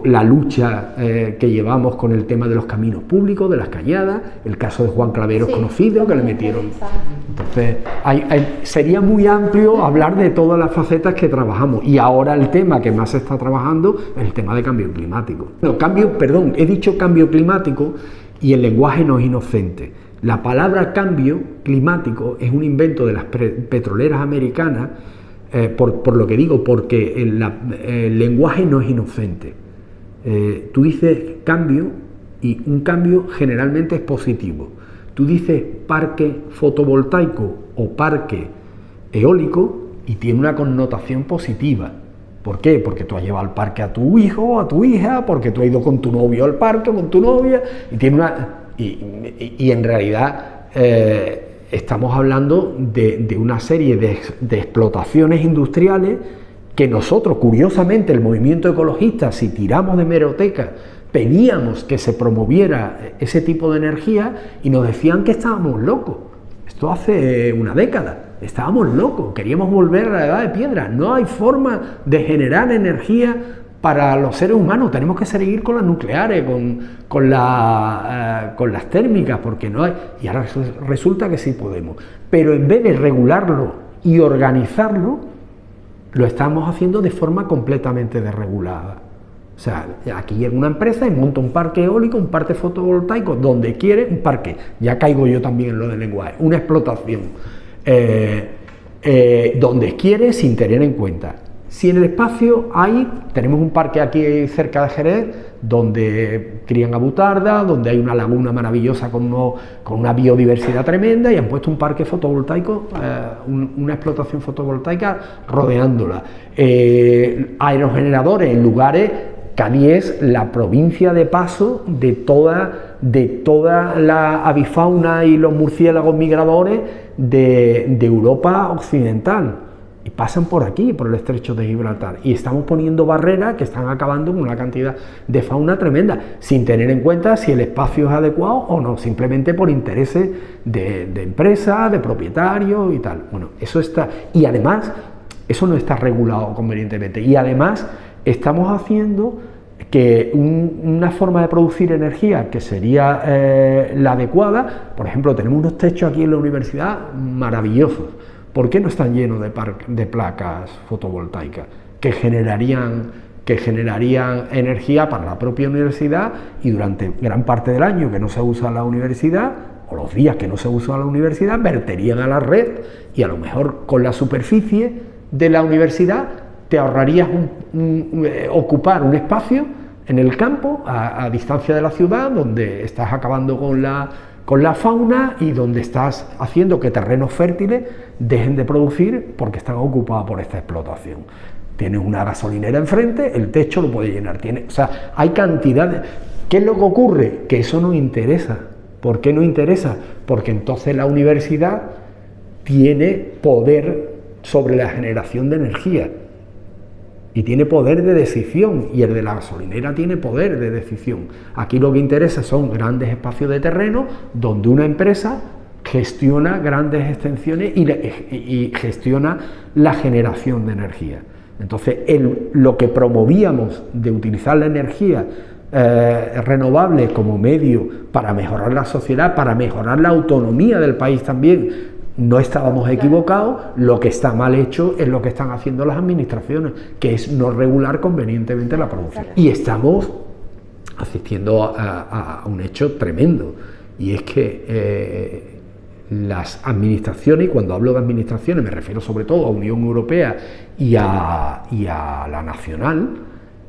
la lucha que llevamos con el tema de los caminos públicos, de las cañadas, el caso de Juan Clavero es conocido, que le metieron. Entonces, sería muy amplio hablar de todas las facetas que trabajamos, y ahora el tema que más se está trabajando es el tema de cambio climático. No, he dicho cambio climático y el lenguaje no es inocente. La palabra cambio climático es un invento de las petroleras americanas, por lo que digo, porque el lenguaje no es inocente. Tú dices cambio y un cambio generalmente es positivo. Tú dices parque fotovoltaico o parque eólico y tiene una connotación positiva. ¿Por qué? Porque tú has llevado al parque a tu hijo o a tu hija, porque tú has ido con tu novio al parque o con tu novia, y tiene una... Y en realidad estamos hablando de una serie de explotaciones industriales que nosotros, curiosamente, el movimiento ecologista, si tiramos de hemeroteca, pedíamos que se promoviera ese tipo de energía y nos decían que estábamos locos. Esto hace una década, estábamos locos, queríamos volver a la edad de piedra. No hay forma de generar energía para los seres humanos, tenemos que seguir con las nucleares, con las térmicas, porque no hay, y ahora resulta que sí podemos, pero en vez de regularlo y organizarlo, lo estamos haciendo de forma completamente desregulada. O sea, aquí llega una empresa y monta un parque eólico, un parque fotovoltaico, donde quiere, un parque, ya caigo yo también en lo del lenguaje, una explotación. donde quiere sin tener en cuenta. Si en el espacio tenemos un parque aquí cerca de Jerez, donde crían abutarda, donde hay una laguna maravillosa con una biodiversidad tremenda, y han puesto un parque fotovoltaico, una explotación fotovoltaica rodeándola. Aerogeneradores en lugares. Cádiz es la provincia de paso de toda la avifauna y los murciélagos migradores de Europa occidental, y pasan por aquí, por el estrecho de Gibraltar, y estamos poniendo barreras que están acabando con una cantidad de fauna tremenda, sin tener en cuenta si el espacio es adecuado o no, simplemente por intereses de empresas, de propietarios y tal. Bueno, eso está, y además eso no está regulado convenientemente, y además estamos haciendo que una forma de producir energía que sería la adecuada. Por ejemplo, tenemos unos techos aquí en la universidad maravillosos. ¿Por qué no están llenos de placas fotovoltaicas que generarían energía para la propia universidad, y durante gran parte del año que no se usa la universidad, o los días que no se usa la universidad, verterían a la red, y a lo mejor con la superficie de la universidad te ahorrarías ocupar un espacio en el campo, a distancia de la ciudad, donde estás acabando con la fauna y donde estás haciendo que terrenos fértiles dejen de producir porque están ocupados por esta explotación. Tienes una gasolinera enfrente, el techo lo puede llenar. O sea, hay cantidades. ¿Qué es lo que ocurre? Que eso no interesa. ¿Por qué no interesa? Porque entonces la universidad tiene poder sobre la generación de energía y tiene poder de decisión, y el de la gasolinera tiene poder de decisión. Aquí lo que interesa son grandes espacios de terreno donde una empresa gestiona grandes extensiones y gestiona la generación de energía. Entonces, lo que promovíamos de utilizar la energía renovable como medio para mejorar la sociedad, para mejorar la autonomía del país también, no estábamos equivocados. Lo que está mal hecho es lo que están haciendo las administraciones, que es no regular convenientemente la producción. Y estamos asistiendo a un hecho tremendo, y es que las administraciones, y cuando hablo de administraciones me refiero sobre todo a Unión Europea y a la nacional,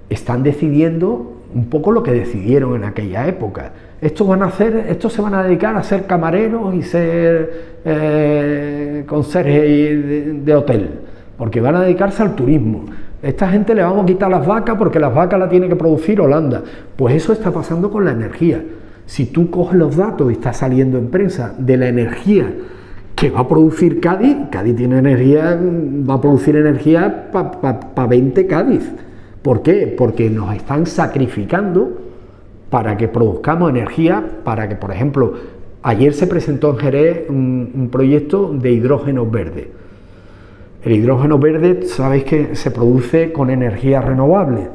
están decidiendo un poco lo que decidieron en aquella época. Estos se van a dedicar a ser camareros y ser conserjes de hotel, porque van a dedicarse al turismo. Esta gente le vamos a quitar las vacas porque las vacas las tiene que producir Holanda. Pues eso está pasando con la energía. Si tú coges los datos, y está saliendo en prensa, de la energía que va a producir Cádiz tiene energía, va a producir energía para 20 Cádiz. ¿Por qué? Porque nos están sacrificando para que produzcamos energía, para que, por ejemplo, ayer se presentó en Jerez un proyecto de hidrógeno verde. El hidrógeno verde, sabéis que se produce con energía renovable.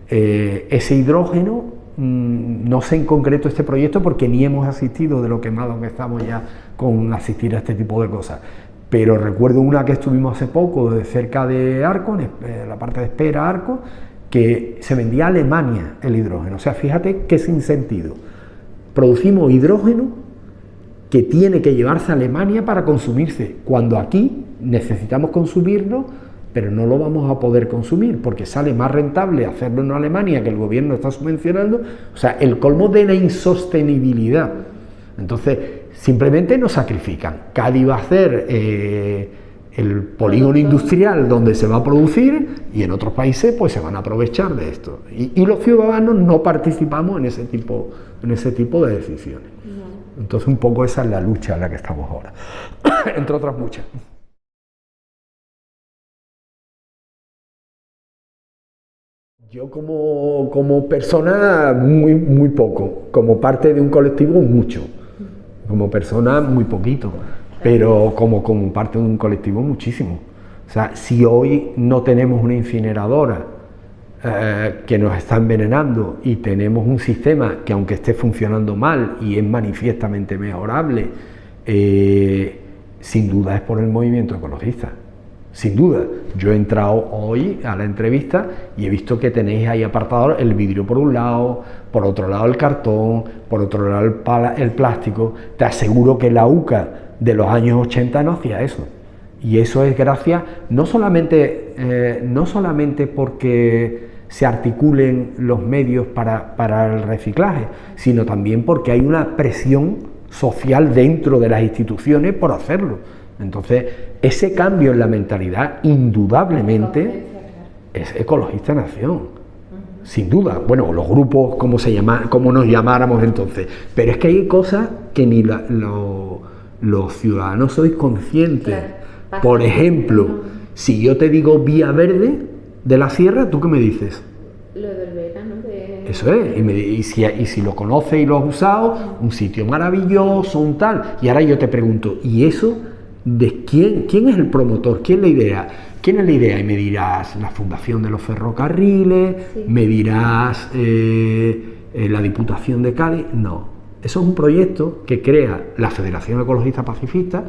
Ese hidrógeno, no sé en concreto este proyecto porque ni hemos asistido, de lo quemados que estamos ya con asistir a este tipo de cosas. Pero recuerdo una que estuvimos hace poco de cerca de Arco, en la parte de Espera, Arco, que se vendía a Alemania el hidrógeno. O sea, fíjate qué sin sentido. Producimos hidrógeno que tiene que llevarse a Alemania para consumirse, cuando aquí necesitamos consumirlo, pero no lo vamos a poder consumir porque sale más rentable hacerlo en Alemania, que el gobierno está subvencionando. O sea, el colmo de la insostenibilidad. Entonces, simplemente nos sacrifican. Cádiz va a hacer el polígono industrial donde se va a producir, y en otros países pues se van a aprovechar de esto. Y los ciudadanos no participamos en ese tipo de decisiones. Entonces, un poco esa es la lucha en la que estamos ahora, entre otras muchas. Yo como persona muy poco, como parte de un colectivo mucho, como persona muy poquito, pero como parte de un colectivo muchísimo. O sea, si hoy no tenemos una incineradora que nos está envenenando, y tenemos un sistema que, aunque esté funcionando mal y es manifiestamente mejorable, sin duda es por el movimiento ecologista. Sin duda. Yo he entrado hoy a la entrevista y he visto que tenéis ahí apartado el vidrio por un lado, por otro lado el cartón, por otro lado el plástico. Te aseguro que la UCA de los años 80 no hacía eso. Y eso es gracias, no solamente porque se articulen los medios para el reciclaje, sino también porque hay una presión social dentro de las instituciones por hacerlo. Entonces, ese cambio en la mentalidad, indudablemente, es Ecologista en Acción, sin duda. Bueno, los grupos, como nos llamáramos entonces. Pero es que hay cosas que ni los ciudadanos sois conscientes. Claro. Por ejemplo, si yo te digo Vía Verde de la Sierra, ¿tú qué me dices? Lo del verano. Eso es, y si lo conoces y lo has usado, un sitio maravilloso, un tal. Y ahora yo te pregunto, ¿y eso de quién es el promotor? ¿Quién es la idea? ¿Quién es la idea? Y me dirás la Fundación de los Ferrocarriles, sí. Me dirás la Diputación de Cádiz. No, eso es un proyecto que crea la Federación Ecologista Pacifista,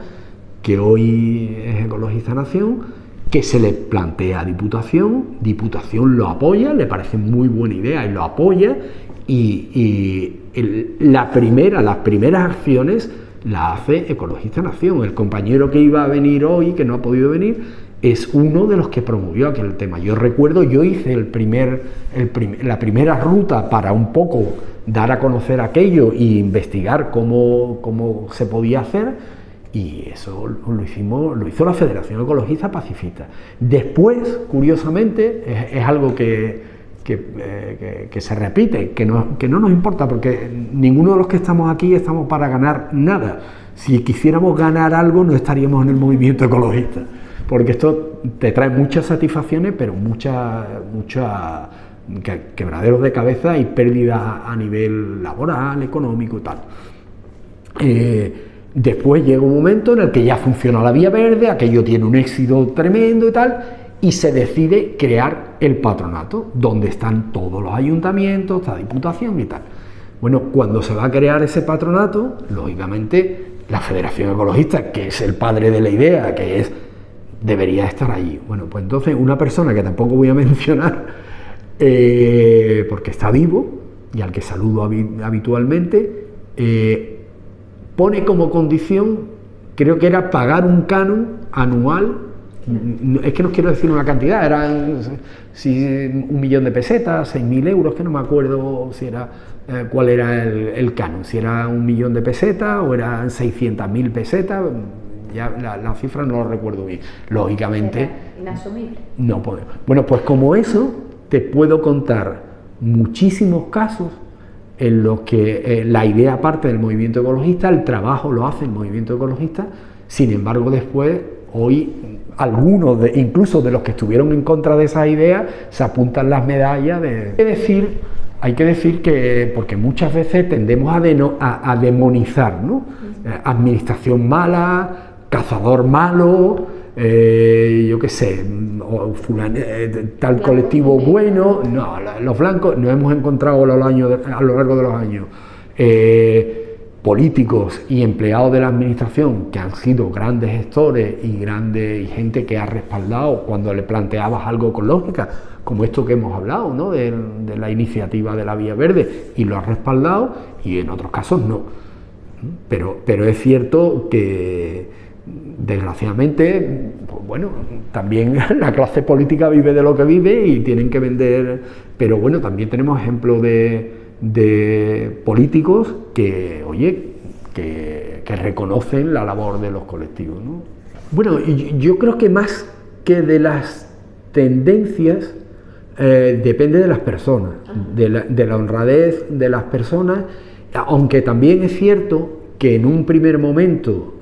que hoy es Ecologista Nación, que se le plantea a Diputación lo apoya, le parece muy buena idea y lo apoya, las primeras acciones las hace Ecologista Nación. El compañero que iba a venir hoy, que no ha podido venir, es uno de los que promovió aquel tema. Yo recuerdo, yo hice la primera ruta para un poco dar a conocer aquello e investigar cómo se podía hacer. Y eso lo hizo la Federación Ecologista Pacifista. Después, curiosamente, es algo que se repite, que no nos importa, porque ninguno de los que estamos aquí estamos para ganar nada. Si quisiéramos ganar algo, no estaríamos en el movimiento ecologista, porque esto te trae muchas satisfacciones, pero muchas quebraderos de cabeza y pérdidas a nivel laboral, económico y tal. Después llega un momento en el que ya funciona la Vía Verde, aquello tiene un éxito tremendo y tal, y se decide crear el patronato, donde están todos los ayuntamientos, la Diputación y tal. Bueno, cuando se va a crear ese patronato, lógicamente la Federación Ecologista, que es el padre de la idea, debería estar allí. Bueno, pues entonces una persona que tampoco voy a mencionar, porque está vivo y al que saludo habitualmente, pone como condición, creo que era pagar un canon anual, es que no quiero decir una cantidad, eran 1 millón de pesetas, 6.000 euros, que no me acuerdo si era cuál era el canon, si era 1 millón de pesetas o eran 600.000 pesetas, ya la cifra no lo recuerdo bien, lógicamente. Inasumible. No podemos. Bueno, pues como eso, te puedo contar muchísimos casos en los que la idea parte del movimiento ecologista, el trabajo lo hace el movimiento ecologista, sin embargo después, hoy, algunos, incluso de los que estuvieron en contra de esa idea, se apuntan las medallas de... Hay que decir que, porque muchas veces tendemos a demonizar, ¿no? Administración mala, cazador malo, yo qué sé, o tal colectivo bueno. No, los blancos nos hemos encontrado a lo largo de los años políticos y empleados de la administración que han sido grandes gestores y gente que ha respaldado cuando le planteabas algo con lógica, como esto que hemos hablado, ¿no? de la iniciativa de la Vía Verde, y lo ha respaldado, y en otros casos no. Pero es cierto que, desgraciadamente, pues bueno, también la clase política vive de lo que vive y tienen que vender, pero bueno, también tenemos ejemplos de políticos que, oye, que reconocen la labor de los colectivos, ¿no? Bueno, yo creo que más que de las tendencias, depende de las personas, de la honradez de las personas, aunque también es cierto que en un primer momento,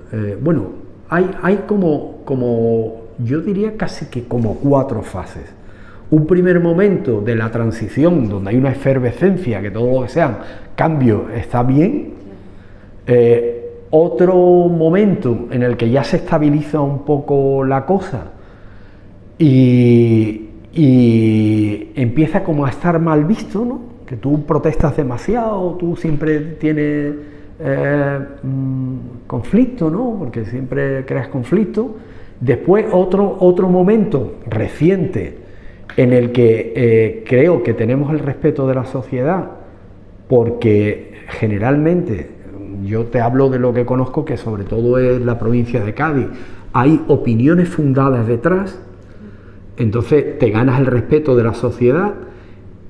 bueno, hay como, yo diría casi que como 4 fases. Un primer momento de la transición, donde hay una efervescencia, que todo lo que sean cambios está bien. Otro momento en el que ya se estabiliza un poco la cosa y empieza como a estar mal visto, ¿no? Que tú protestas demasiado, tú siempre tienes conflicto, ¿no? Porque siempre creas conflicto. Después otro momento reciente en el que creo que tenemos el respeto de la sociedad, porque generalmente, yo te hablo de lo que conozco, que sobre todo es la provincia de Cádiz, hay opiniones fundadas detrás, entonces te ganas el respeto de la sociedad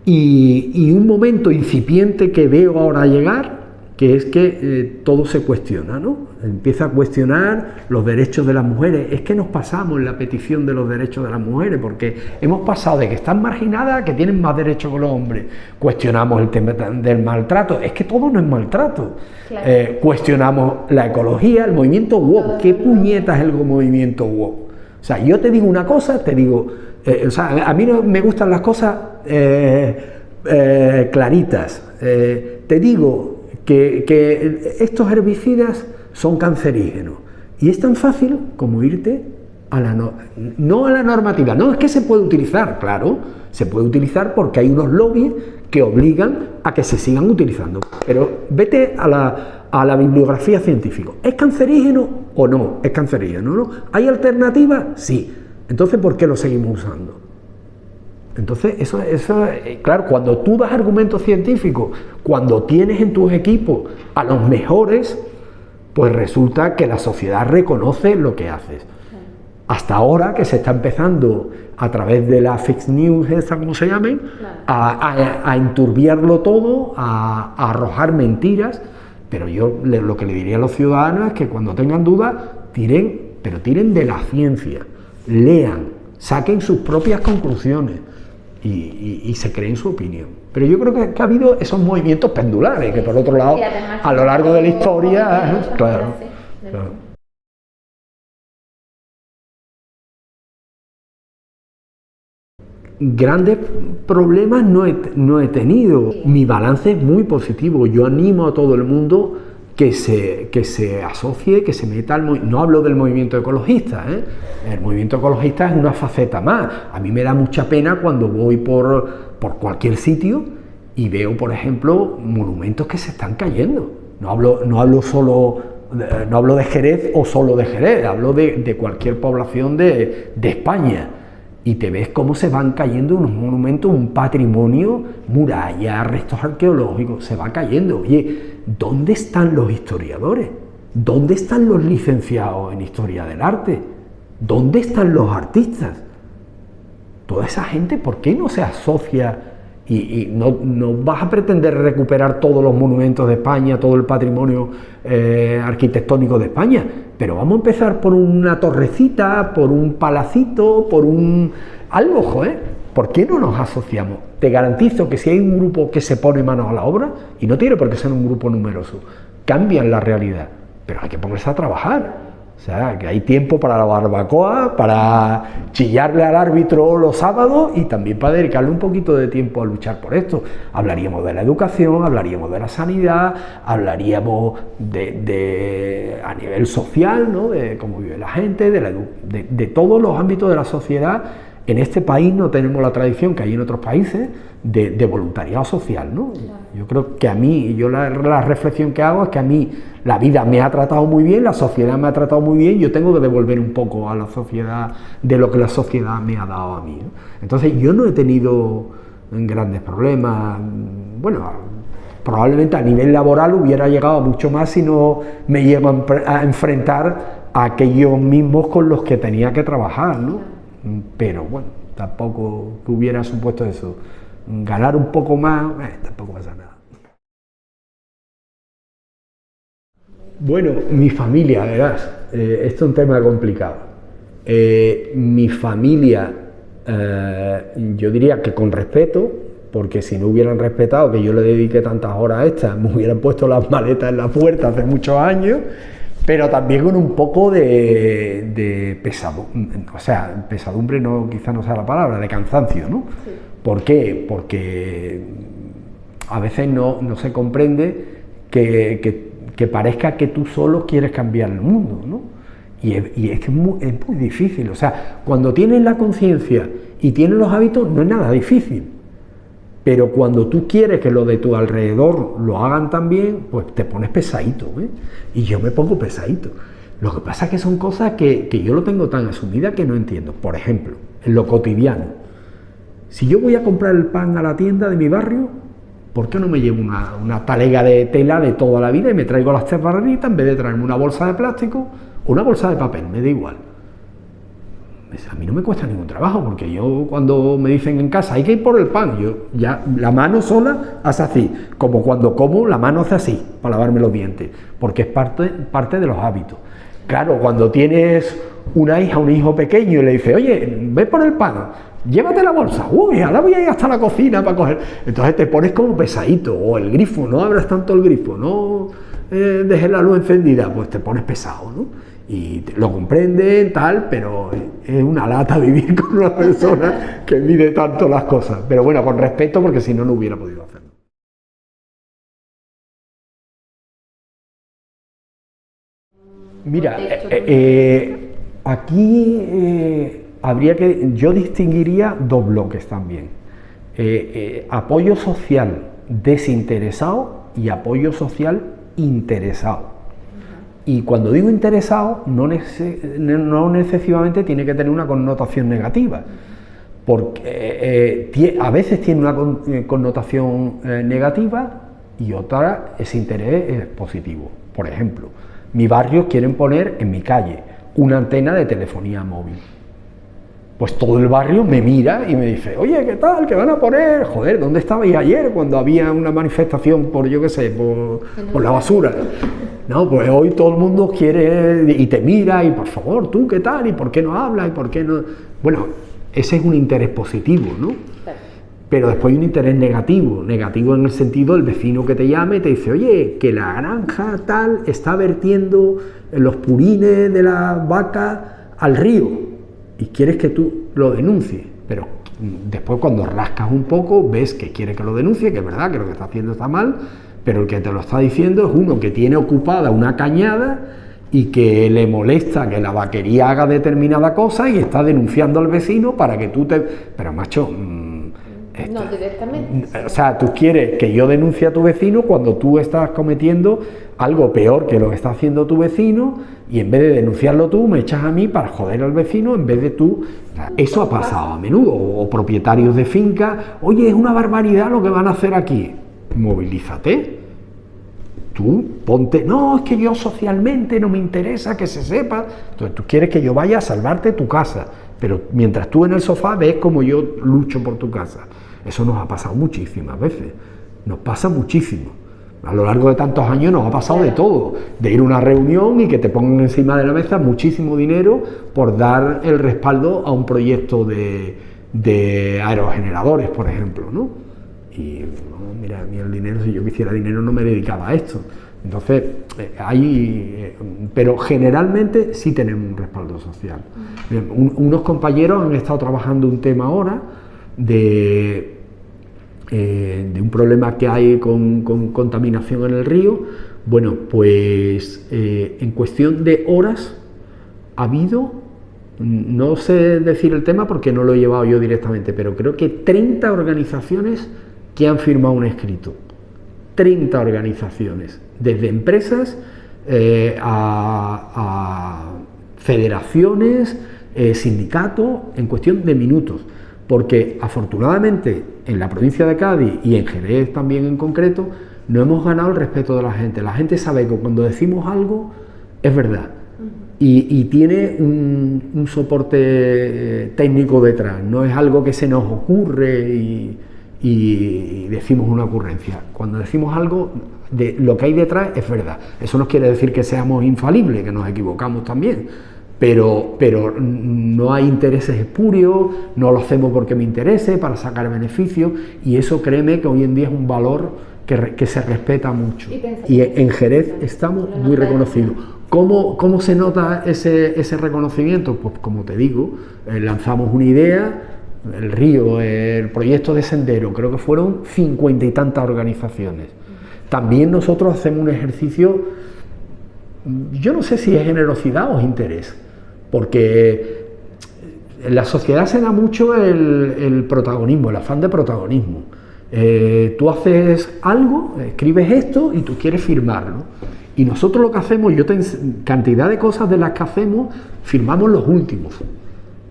y un momento incipiente que veo ahora llegar, que es que todo se cuestiona, ¿no? Empieza a cuestionar los derechos de las mujeres. Es que nos pasamos en la petición de los derechos de las mujeres, porque hemos pasado de que están marginadas a que tienen más derechos que los hombres. Cuestionamos el tema del maltrato. Es que todo no es maltrato. Claro. Cuestionamos la ecología, el movimiento woke. ¿Qué puñetas es el movimiento woke? O sea, yo te digo una cosa, te digo... o sea, a mí no me gustan las cosas claritas. Te digo que estos herbicidas son cancerígenos y es tan fácil como irte a la no a la normativa. No, es que se puede utilizar, claro, se puede utilizar porque hay unos lobbies que obligan a que se sigan utilizando, pero vete a la bibliografía científica. ¿Es cancerígeno o no? Es cancerígeno, ¿no? ¿Hay alternativas? Sí. Entonces, ¿por qué lo seguimos usando? Entonces, eso claro, cuando tú das argumentos científicos, cuando tienes en tus equipos a los mejores, pues resulta que la sociedad reconoce lo que haces. Hasta ahora que se está empezando, a través de la fake news, esta como se llamen, a enturbiarlo todo, a arrojar mentiras, pero yo lo que le diría a los ciudadanos es que cuando tengan dudas, pero tiren de la ciencia, lean, saquen sus propias conclusiones. Y se creen su opinión. Pero yo creo que ha habido esos movimientos pendulares, que por otro lado, a lo largo de la historia, claro. Grandes problemas no he tenido. Mi balance es muy positivo. Yo animo a todo el mundo que se asocie, que se meta al movimiento. No hablo del movimiento ecologista, ¿eh? El movimiento ecologista es una faceta más. A mí me da mucha pena cuando voy por cualquier sitio y veo, por ejemplo, monumentos que se están cayendo. No hablo de Jerez o solo de Jerez, hablo de cualquier población de España. Y te ves cómo se van cayendo unos monumentos, un patrimonio, murallas, restos arqueológicos, se va cayendo. Oye, ¿dónde están los historiadores? ¿Dónde están los licenciados en Historia del Arte? ¿Dónde están los artistas? Toda esa gente, ¿por qué no se asocia? Y no vas a pretender recuperar todos los monumentos de España, todo el patrimonio arquitectónico de España, pero vamos a empezar por una torrecita, por un palacito, por algo, joder. ¿Por qué no nos asociamos? Te garantizo que si hay un grupo que se pone manos a la obra, y no tiene por qué ser un grupo numeroso, cambian la realidad, pero hay que ponerse a trabajar. O sea, que hay tiempo para la barbacoa, para chillarle al árbitro los sábados y también para dedicarle un poquito de tiempo a luchar por esto. Hablaríamos de la educación, hablaríamos de la sanidad, hablaríamos a nivel social, ¿no? De cómo vive la gente, de todos los ámbitos de la sociedad. En este país no tenemos la tradición que hay en otros países de voluntariado social, ¿no? Yo creo que a mí, la reflexión que hago es que a mí la vida me ha tratado muy bien, la sociedad me ha tratado muy bien, yo tengo que devolver un poco a la sociedad de lo que la sociedad me ha dado a mí, ¿no? Entonces yo no he tenido grandes problemas, bueno, probablemente a nivel laboral hubiera llegado mucho más si no me llego a enfrentar a aquellos mismos con los que tenía que trabajar, ¿no? Pero bueno, tampoco que hubiera supuesto eso, ganar un poco más, tampoco pasa nada. Bueno, mi familia, verás, esto es un tema complicado. Mi familia, yo diría que con respeto, porque si no hubieran respetado que yo le dediqué tantas horas a esta, me hubieran puesto las maletas en la puerta hace muchos años, pero también con un poco de pesadumbre, o sea, pesadumbre no, quizá no sea la palabra, de cansancio, ¿no? Sí. ¿Por qué? Porque a veces no se comprende que parezca que tú solo quieres cambiar el mundo, ¿no? Y es que es muy difícil, o sea, cuando tienes la conciencia y tienes los hábitos no es nada difícil. Pero cuando tú quieres que los de tu alrededor lo hagan también, pues te pones pesadito, ¿eh? Y yo me pongo pesadito. Lo que pasa es que son cosas que yo lo tengo tan asumida que no entiendo. Por ejemplo, en lo cotidiano. Si yo voy a comprar el pan a la tienda de mi barrio, ¿por qué no me llevo una talega de tela de toda la vida y me traigo las tres barreritas en vez de traerme una bolsa de plástico o una bolsa de papel? Me da igual. A mí no me cuesta ningún trabajo, porque yo cuando me dicen en casa hay que ir por el pan, yo ya la mano sola hace así, como cuando como la mano hace así para lavarme los dientes, porque es parte de los hábitos. Claro, cuando tienes una hija, un hijo pequeño y le dices, oye, ve por el pan, llévate la bolsa, uy, ahora voy a ir hasta la cocina para coger, entonces te pones como pesadito, o el grifo, no abras tanto el grifo, no dejes la luz encendida, pues te pones pesado, ¿no? Y lo comprenden, tal, pero es una lata vivir con una persona que mide tanto las cosas. Pero bueno, con respeto, porque si no, no hubiera podido hacerlo. Mira, aquí yo distinguiría dos bloques también. Apoyo social desinteresado y apoyo social interesado. Y cuando digo interesado, no necesariamente tiene que tener una connotación negativa, porque a veces tiene una connotación negativa y otra, ese interés es positivo. Por ejemplo, mi barrio quieren poner en mi calle una antena de telefonía móvil. Pues todo el barrio me mira y me dice, oye, ¿qué tal? ¿Qué van a poner? Joder, ¿dónde estabais ayer cuando había una manifestación por, yo qué sé, por la basura? No, pues hoy todo el mundo quiere y te mira y por favor, ¿tú qué tal? ¿Y por qué no hablas? ¿Y por qué no? Bueno, ese es un interés positivo, ¿no? Claro. Pero después hay un interés negativo en el sentido del vecino que te llame y te dice, oye, que la granja tal está vertiendo los purines de la vaca al río. Y quieres que tú lo denuncies, pero después cuando rascas un poco ves que quiere que lo denuncie, que es verdad que lo que está haciendo está mal, pero el que te lo está diciendo es uno que tiene ocupada una cañada y que le molesta que la vaquería haga determinada cosa y está denunciando al vecino para que tú te... Pero macho... No, directamente. O sea, tú quieres que yo denuncie a tu vecino cuando tú estás cometiendo algo peor que lo que está haciendo tu vecino y en vez de denunciarlo tú me echas a mí para joder al vecino en vez de tú. O sea, eso ha pasado a menudo. O propietarios de fincas, oye, es una barbaridad lo que van a hacer aquí. Movilízate. Tú ponte, no, es que yo socialmente no me interesa que se sepa. Entonces tú quieres que yo vaya a salvarte tu casa, pero mientras tú en el sofá ves como yo lucho por tu casa. Eso nos ha pasado muchísimas veces, nos pasa muchísimo. A lo largo de tantos años nos ha pasado de todo, de ir a una reunión y que te pongan encima de la mesa muchísimo dinero por dar el respaldo a un proyecto de aerogeneradores, por ejemplo, ¿no? Y no, mira, a mí el dinero, si yo quisiera dinero no me dedicaba a esto. Entonces, pero generalmente sí tenemos un respaldo social. Bien, unos compañeros han estado trabajando un tema ahora de un problema que hay con contaminación en el río. Bueno, pues en cuestión de horas ha habido, no sé decir el tema porque no lo he llevado yo directamente, pero creo que 30 organizaciones que han firmado un escrito. 30 organizaciones, desde empresas a federaciones, sindicatos, en cuestión de minutos. Porque afortunadamente en la provincia de Cádiz y en Jerez también en concreto, no hemos ganado el respeto de la gente. La gente sabe que cuando decimos algo es verdad y tiene un soporte técnico detrás, no es algo que se nos ocurre y decimos una ocurrencia. Cuando decimos algo, de lo que hay detrás es verdad. Eso no quiere decir que seamos infalibles, que nos equivocamos también. Pero no hay intereses espurios, no lo hacemos porque me interese, para sacar beneficios, y eso créeme que hoy en día es un valor que se respeta mucho. Y en Jerez estamos muy reconocidos. ¿Cómo se nota ese reconocimiento? Pues como te digo, lanzamos una idea, el río, el proyecto de sendero, creo que fueron 50 y tantas organizaciones. También nosotros hacemos un ejercicio, yo no sé si es generosidad o es interés, porque en la sociedad se da mucho el protagonismo, el afán de protagonismo. Tú haces algo, escribes esto y tú quieres firmarlo. Y nosotros lo que hacemos, cantidad de cosas de las que hacemos, firmamos los últimos.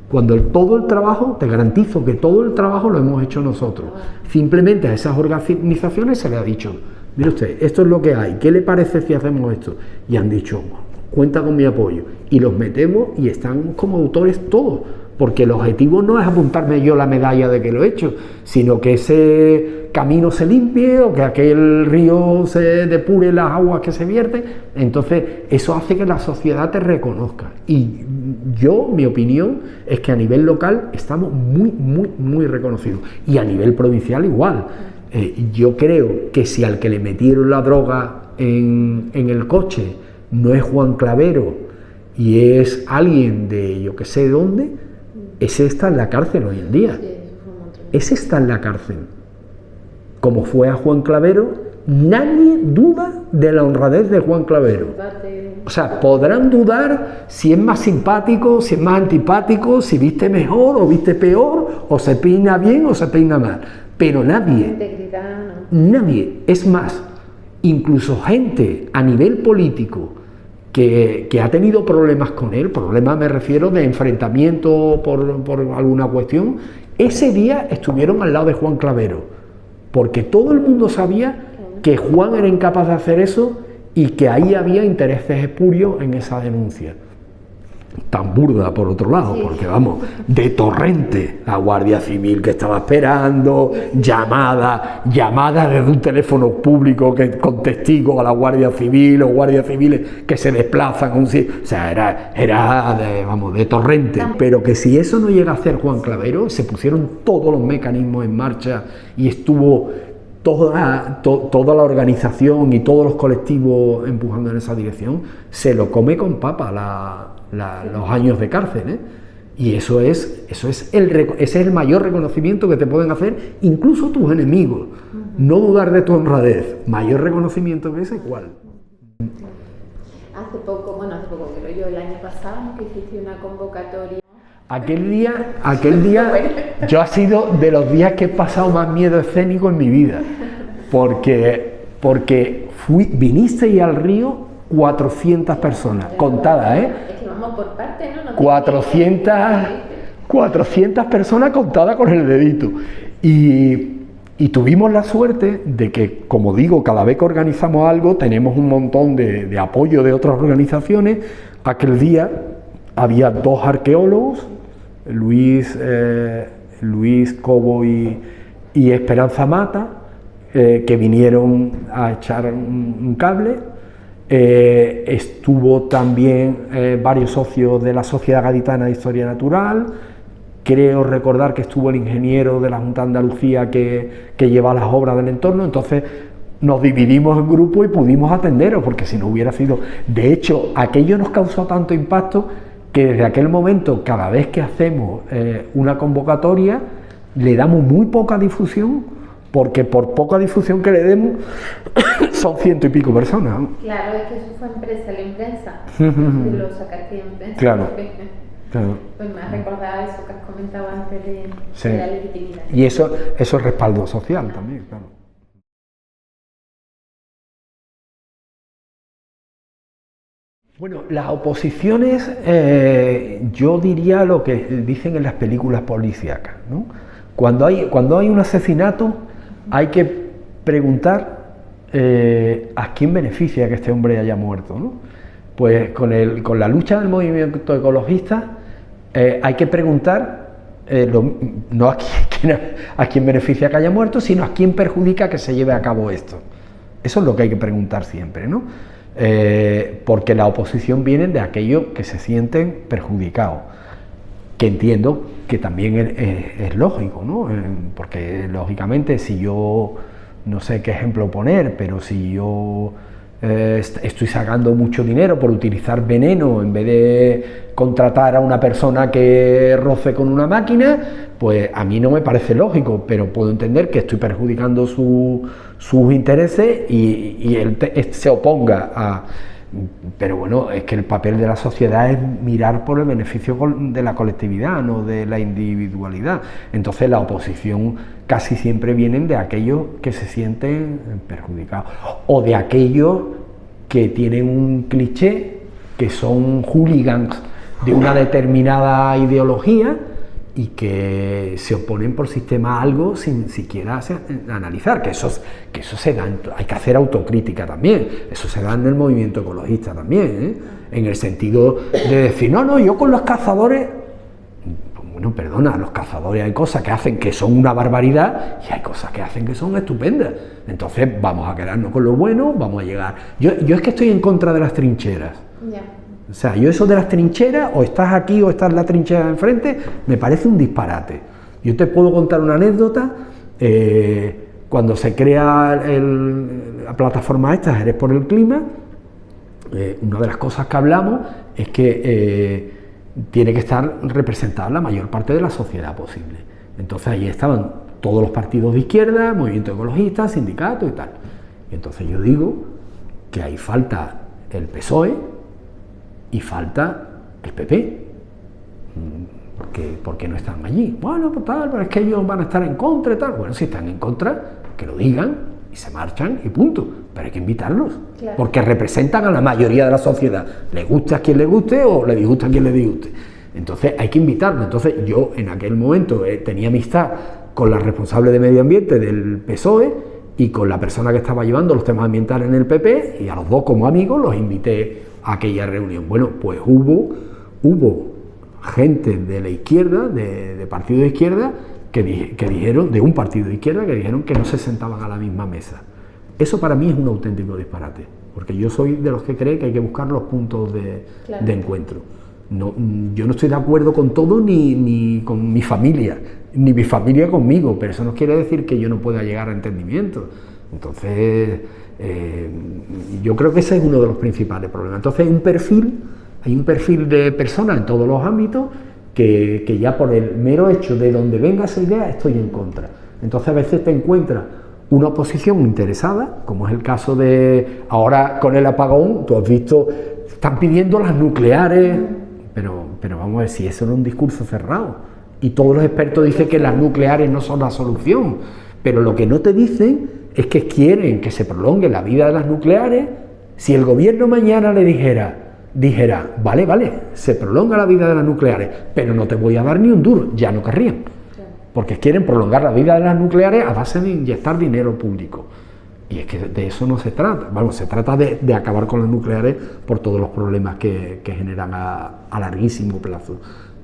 Cuando todo el trabajo, te garantizo que todo el trabajo lo hemos hecho nosotros. Simplemente a esas organizaciones se les ha dicho, mire usted, esto es lo que hay, ¿qué le parece si hacemos esto? Y han dicho, cuenta con mi apoyo. Y los metemos y están como autores todos, porque el objetivo no es apuntarme yo la medalla de que lo he hecho, sino que ese camino se limpie o que aquel río se depure las aguas que se vierten. Entonces eso hace que la sociedad te reconozca, y yo, mi opinión es que a nivel local estamos muy reconocidos, y a nivel provincial igual. Yo creo que si al que le metieron la droga en el coche no es Juan Clavero y es alguien de yo que sé dónde, ese está en la cárcel hoy en día. Ese está en la cárcel. Como fue a Juan Clavero, nadie duda de la honradez de Juan Clavero. O sea, podrán dudar si es más simpático, si es más antipático, si viste mejor o viste peor, o se peina bien o se peina mal. Pero nadie, nadie, es más, incluso gente a nivel político que ha tenido problemas con él, problemas me refiero de enfrentamiento por alguna cuestión, ese día estuvieron al lado de Juan Clavero, porque todo el mundo sabía que Juan era incapaz de hacer eso y que ahí había intereses espurios en esa denuncia. Tan burda por otro lado, porque vamos, de torrente, la Guardia Civil que estaba esperando, llamada desde un teléfono público con testigos a la Guardia Civil o guardias civiles que se desplazan a un sitio, o sea, era de torrente. Pero que si eso no llega a hacer Juan Clavero, se pusieron todos los mecanismos en marcha y estuvo toda la organización y todos los colectivos empujando en esa dirección, se lo come con papa los años de cárcel, ¿eh? Y eso es el mayor reconocimiento que te pueden hacer incluso tus enemigos. No dudar de tu honradez, mayor reconocimiento que ese, ¿cuál? Hace poco, creo yo, el año pasado, que hiciste una convocatoria. Aquel día yo ha sido de los días que he pasado más miedo escénico en mi vida, porque vinisteis al río 400 personas, contadas, ¿eh? Es que vamos por partes, ¿no? 400 personas contadas con el dedito. Y tuvimos la suerte de que, como digo, cada vez que organizamos algo, tenemos un montón de apoyo de otras organizaciones. Aquel día había 2 arqueólogos, Luis Cobo y Esperanza Mata, que vinieron a echar un cable. Estuvo también varios socios de la Sociedad Gaditana de Historia Natural. Creo recordar que estuvo el ingeniero de la Junta de Andalucía que lleva las obras del entorno. Entonces nos dividimos en grupo y pudimos atenderos, porque si no hubiera sido... De hecho, aquello nos causó tanto impacto que desde aquel momento, cada vez que hacemos una convocatoria, le damos muy poca difusión, porque por poca difusión que le demos son 100 y pico personas, ¿no? Claro, es que eso fue la imprensa, lo sacaste en prensa. Claro. Pues me has recordado eso que has comentado antes de la legitimidad. Y eso es respaldo social también, claro. Bueno, las oposiciones, yo diría lo que dicen en las películas policíacas, ¿no? Cuando hay un asesinato, hay que preguntar a quién beneficia que este hombre haya muerto, ¿no? Pues con la lucha del movimiento ecologista hay que preguntar no a quién beneficia que haya muerto, sino a quién perjudica que se lleve a cabo esto. Eso es lo que hay que preguntar siempre, ¿no? Porque la oposición viene de aquellos que se sienten perjudicados, que entiendo que también es lógico, ¿no? Porque lógicamente si yo, no sé qué ejemplo poner, pero si yo estoy sacando mucho dinero por utilizar veneno en vez de contratar a una persona que roce con una máquina, pues a mí no me parece lógico, pero puedo entender que estoy perjudicando sus intereses y él se oponga a... Pero bueno, es que el papel de la sociedad es mirar por el beneficio de la colectividad, no de la individualidad. Entonces la oposición casi siempre vienen de aquellos que se sienten perjudicados, o de aquellos que tienen un cliché, que son hooligans de una determinada ideología y que se oponen por sistema a algo sin siquiera analizar, que eso se da, hay que hacer autocrítica también, eso se da en el movimiento ecologista también, en el sentido de decir, no, yo con los cazadores, bueno, perdona, los cazadores hay cosas que hacen que son una barbaridad y hay cosas que hacen que son estupendas. Entonces vamos a quedarnos con lo bueno, vamos a llegar. Yo es que estoy en contra de las trincheras. Ya. O sea, yo eso de las trincheras, o estás aquí o estás en la trinchera de enfrente, me parece un disparate. Yo te puedo contar una anécdota. Cuando se crea la plataforma esta, Jerez por el Clima, una de las cosas que hablamos es que tiene que estar representada la mayor parte de la sociedad posible. Entonces ahí estaban todos los partidos de izquierda, movimiento ecologista, sindicatos y tal. Y entonces yo digo que ahí falta el PSOE y falta el PP. ¿Por qué no están allí? Bueno, pues tal, pero es que ellos van a estar en contra y tal. Bueno, si están en contra, que lo digan y se marchan y punto. Pero hay que invitarlos, claro, porque representan a la mayoría de la sociedad. Le guste a quien le guste o le disguste a quien le disguste. Entonces hay que invitarlos. Entonces yo en aquel momento tenía amistad con la responsable de medio ambiente del PSOE y con la persona que estaba llevando los temas ambientales en el PP, y a los dos como amigos los invité a aquella reunión. Bueno, pues hubo gente de la izquierda, de partido de izquierda, que dijeron, de un partido de izquierda, que dijeron que no se sentaban a la misma mesa. Eso para mí es un auténtico disparate, porque yo soy de los que cree que hay que buscar los puntos de encuentro. No, yo no estoy de acuerdo con todo, ni con mi familia, ni mi familia conmigo, pero eso no quiere decir que yo no pueda llegar a entendimiento. Entonces, yo creo que ese es uno de los principales problemas. Entonces hay un perfil de personas en todos los ámbitos que ya por el mero hecho de donde venga esa idea estoy en contra. Entonces a veces te encuentras una oposición interesada, como es el caso de ahora con el apagón. Tú has visto, están pidiendo las nucleares, pero vamos a ver, si eso no es un discurso cerrado, y todos los expertos dicen que las nucleares no son la solución, pero lo que no te dicen es que quieren que se prolongue la vida de las nucleares. Si el gobierno mañana le dijera, vale, se prolonga la vida de las nucleares, pero no te voy a dar ni un duro, ya no querrían, porque quieren prolongar la vida de las nucleares a base de inyectar dinero público. Y es que de eso no se trata. Bueno, se trata de acabar con las nucleares por todos los problemas que generan a larguísimo plazo,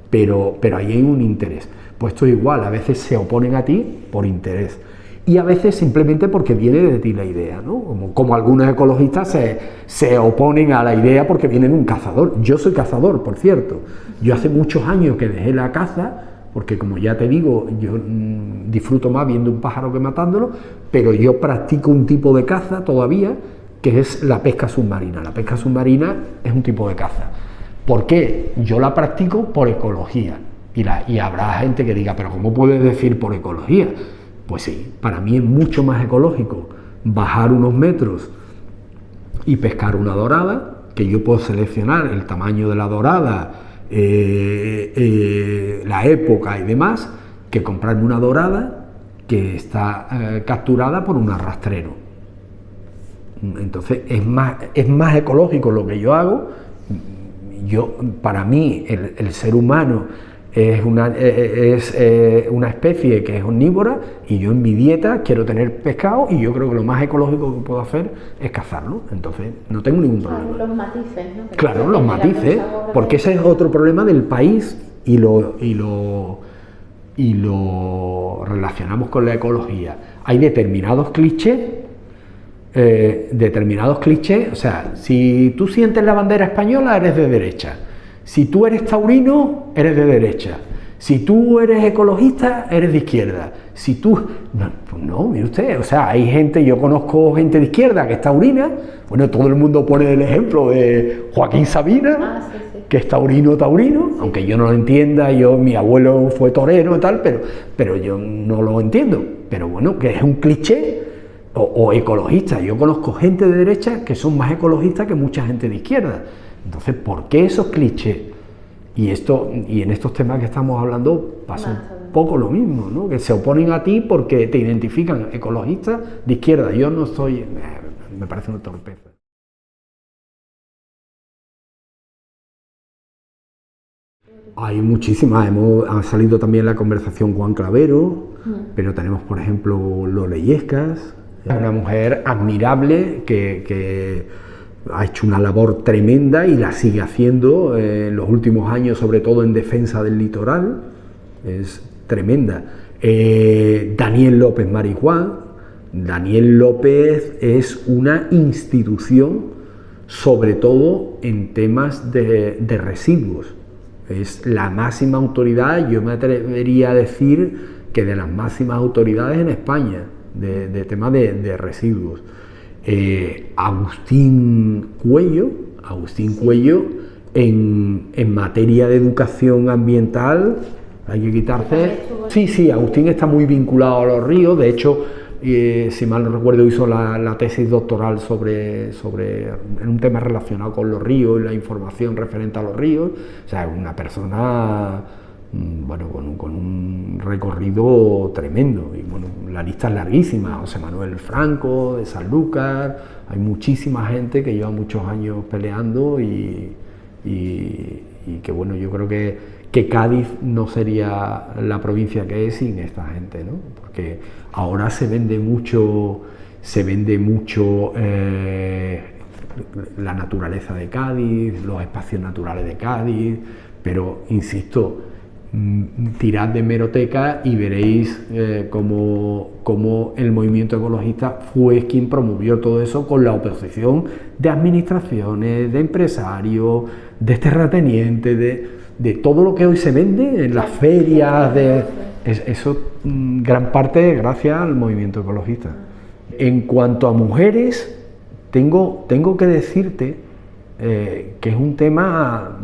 pero ahí hay un interés. Pues esto igual, a veces se oponen a ti por interés, y a veces simplemente porque viene de ti la idea, ¿no? Como algunos ecologistas se oponen a la idea porque viene de un cazador. Yo soy cazador, por cierto. Yo hace muchos años que dejé la caza, porque como ya te digo, yo disfruto más viendo un pájaro que matándolo, pero yo practico un tipo de caza todavía, que es la pesca submarina. La pesca submarina es un tipo de caza. ¿Por qué? Yo la practico por ecología. Y habrá gente que diga, pero ¿cómo puedes decir por ecología? Pues sí, para mí es mucho más ecológico bajar unos metros y pescar una dorada, que yo puedo seleccionar el tamaño de la dorada, la época y demás, que comprarme una dorada que está capturada por un arrastrero. Entonces es más ecológico lo que yo hago. Para mí el ser humano es una especie que es omnívora, y yo en mi dieta quiero tener pescado, y yo creo que lo más ecológico que puedo hacer es cazarlo. Entonces no tengo ningún problema. Los matices, ¿no? Claro, los matices, porque ese es otro problema del país, y lo relacionamos con la ecología. Hay determinados clichés, o sea, si tú sientes la bandera española, eres de derecha. Si tú eres taurino, eres de derecha. Si tú eres ecologista, eres de izquierda. Si tú... pues no, mire usted, o sea, hay gente, yo conozco gente de izquierda que es taurina. Bueno, todo el mundo pone el ejemplo de Joaquín Sabina, que es taurino, aunque yo no lo entienda, mi abuelo fue torero y tal, pero yo no lo entiendo. Pero bueno, que es un cliché, o ecologista. Yo conozco gente de derecha que son más ecologistas que mucha gente de izquierda. Entonces, ¿por qué esos clichés? Y en estos temas que estamos hablando pasa un poco lo mismo, ¿no? Que se oponen a ti porque te identifican ecologista de izquierda. Yo no estoy... me parece una torpeza. Hay muchísimas, ha salido también la conversación Juan Clavero, pero tenemos, por ejemplo, Lola Illescas, una mujer admirable que ha hecho una labor tremenda y la sigue haciendo en los últimos años, sobre todo en defensa del litoral, es tremenda. Daniel López Marijuán. Daniel López es una institución, sobre todo en temas de residuos. Es la máxima autoridad, yo me atrevería a decir que de las máximas autoridades en España, de temas de residuos. Agustín Cuello en materia de educación ambiental, hay que quitarse... Sí, Agustín está muy vinculado a los ríos, de hecho, si mal no recuerdo, hizo la tesis doctoral en un tema relacionado con los ríos y la información referente a los ríos. O sea, una persona, bueno, con un recorrido tremendo, y bueno, la lista es larguísima. José Manuel Franco, de Sanlúcar, hay muchísima gente que lleva muchos años peleando y que bueno, yo creo que Cádiz no sería la provincia que es sin esta gente, ¿no? Porque ahora se vende mucho la naturaleza de Cádiz, los espacios naturales de Cádiz, pero insisto, tirad de hemeroteca y veréis cómo el movimiento ecologista fue quien promovió todo eso con la oposición de administraciones, de empresarios, de terratenientes, de todo lo que hoy se vende en las ferias, eso gran parte gracias al movimiento ecologista. En cuanto a mujeres, tengo que decirte que es un tema